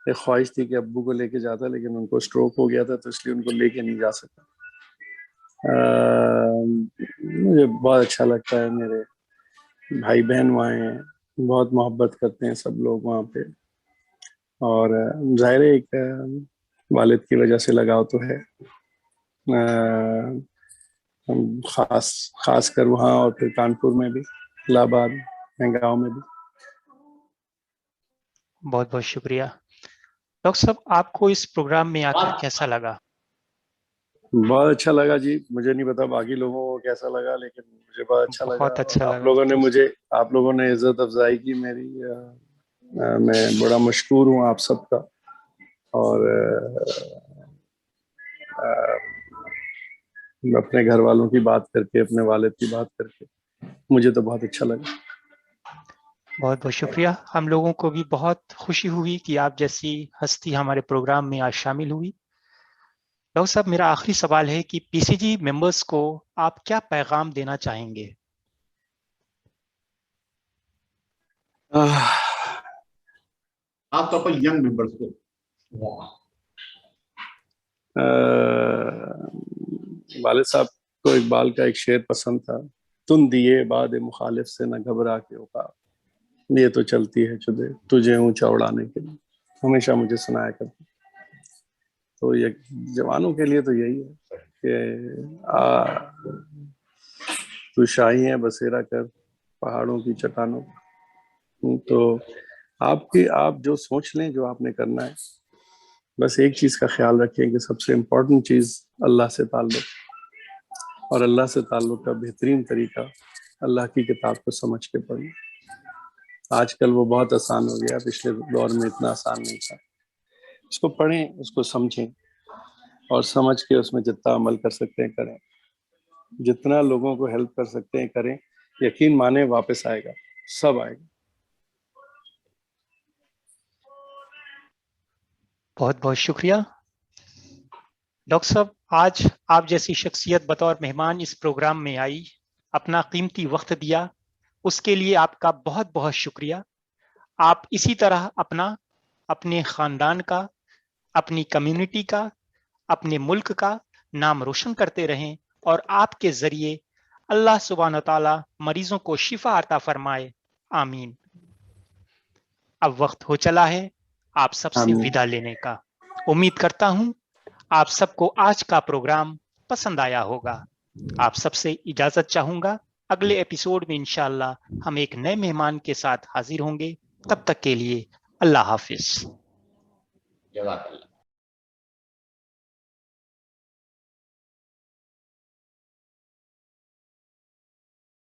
ایک خواہش تھی کہ ابو کو لے کے جاتا، لیکن ان کو سٹروک ہو گیا تھا تو اس لیے ان کو لے کے نہیں جا سکتا۔ مجھے بہت اچھا لگتا ہے، میرے بھائی بہن وہاں ہیں، بہت محبت کرتے ہیں سب لوگ وہاں پہ۔ اور ظاہر ہے ایک والد کی وجہ سے لگاؤ تو ہے، خاص کر وہاں اور پھر کانپور میں بھی، الہ آباد گاؤں میں بھی۔ بہت بہت شکریہ ڈاکٹر صاحب، آپ کو اس پروگرام میں آ کر کیسا لگا؟ بہت اچھا لگا جی، مجھے نہیں پتا باقی لوگوں کو کیسا لگا، لیکن مجھے بہت اچھا لگا۔ بہت اچھا آپ لگا لوگوں نے عزت افزائی کی میری، میں بڑا مشکور ہوں آپ سب کا۔ اور اپنے گھر والوں کی بات کر کے، اپنے والد کی بات کر کے مجھے تو بہت اچھا لگا۔ بہت بہت شکریہ، ہم لوگوں کو بھی بہت خوشی ہوئی کہ آپ جیسی ہستی ہمارے پروگرام میں آج شامل ہوئی۔ ڈاکٹر صاحب، میرا آخری سوال ہے کہ پی سی جی ممبرس کو آپ کیا پیغام دینا چاہیں گے؟ خاص طور پر ینگ ممبرس کو۔ والد صاحب کو اقبال کا ایک شعر پسند تھا، تم دیے باد مخالف سے نہ گھبرا کے اوقات، یہ تو چلتی ہے چدے تجھے اونچا اڑانے کے لیے، ہمیشہ مجھے سنایا کرتے۔ تو یہ جوانوں کے لیے تو یہی ہے کہ تو شاہی ہے بسیرا کر پہاڑوں کی چٹانوں، تو آپ جو سوچ لیں جو آپ نے کرنا ہے، بس ایک چیز کا خیال رکھیں کہ سب سے امپورٹنٹ چیز اللہ سے تعلق، اور اللہ سے تعلق کا بہترین طریقہ اللہ کی کتاب کو سمجھ کے پڑھنا۔ آج کل وہ بہت آسان ہو گیا، پچھلے دور میں اتنا آسان نہیں تھا۔ اس کو پڑھیں، اس کو سمجھیں، اور سمجھ کے اس میں جتنا عمل کر سکتے ہیں کریں، جتنا لوگوں کو ہیلپ کر سکتے ہیں کریں، یقین مانیں واپس آئے گا، سب آئے گا۔ بہت بہت شکریہ ڈاکٹر صاحب، آج آپ جیسی شخصیت بطور مہمان اس پروگرام میں آئی، اپنا قیمتی وقت دیا، اس کے لیے آپ کا بہت بہت شکریہ۔ آپ اسی طرح اپنے خاندان کا، اپنی کمیونٹی کا، اپنے ملک کا نام روشن کرتے رہیں، اور آپ کے ذریعے اللہ سبحانہ تعالیٰ مریضوں کو شفا عطا فرمائے، آمین۔ اب وقت ہو چلا ہے آپ سب سے آمین۔ ودا لینے کا۔ امید کرتا ہوں آپ سب کو آج کا پروگرام پسند آیا ہوگا۔ آپ سب سے اجازت چاہوں گا، اگلے ایپیسوڈ میں انشاءاللہ ہم ایک نئے مہمان کے ساتھ حاضر ہوں گے۔ تب تک کے لیے اللہ حافظ۔ جزاک اللہ۔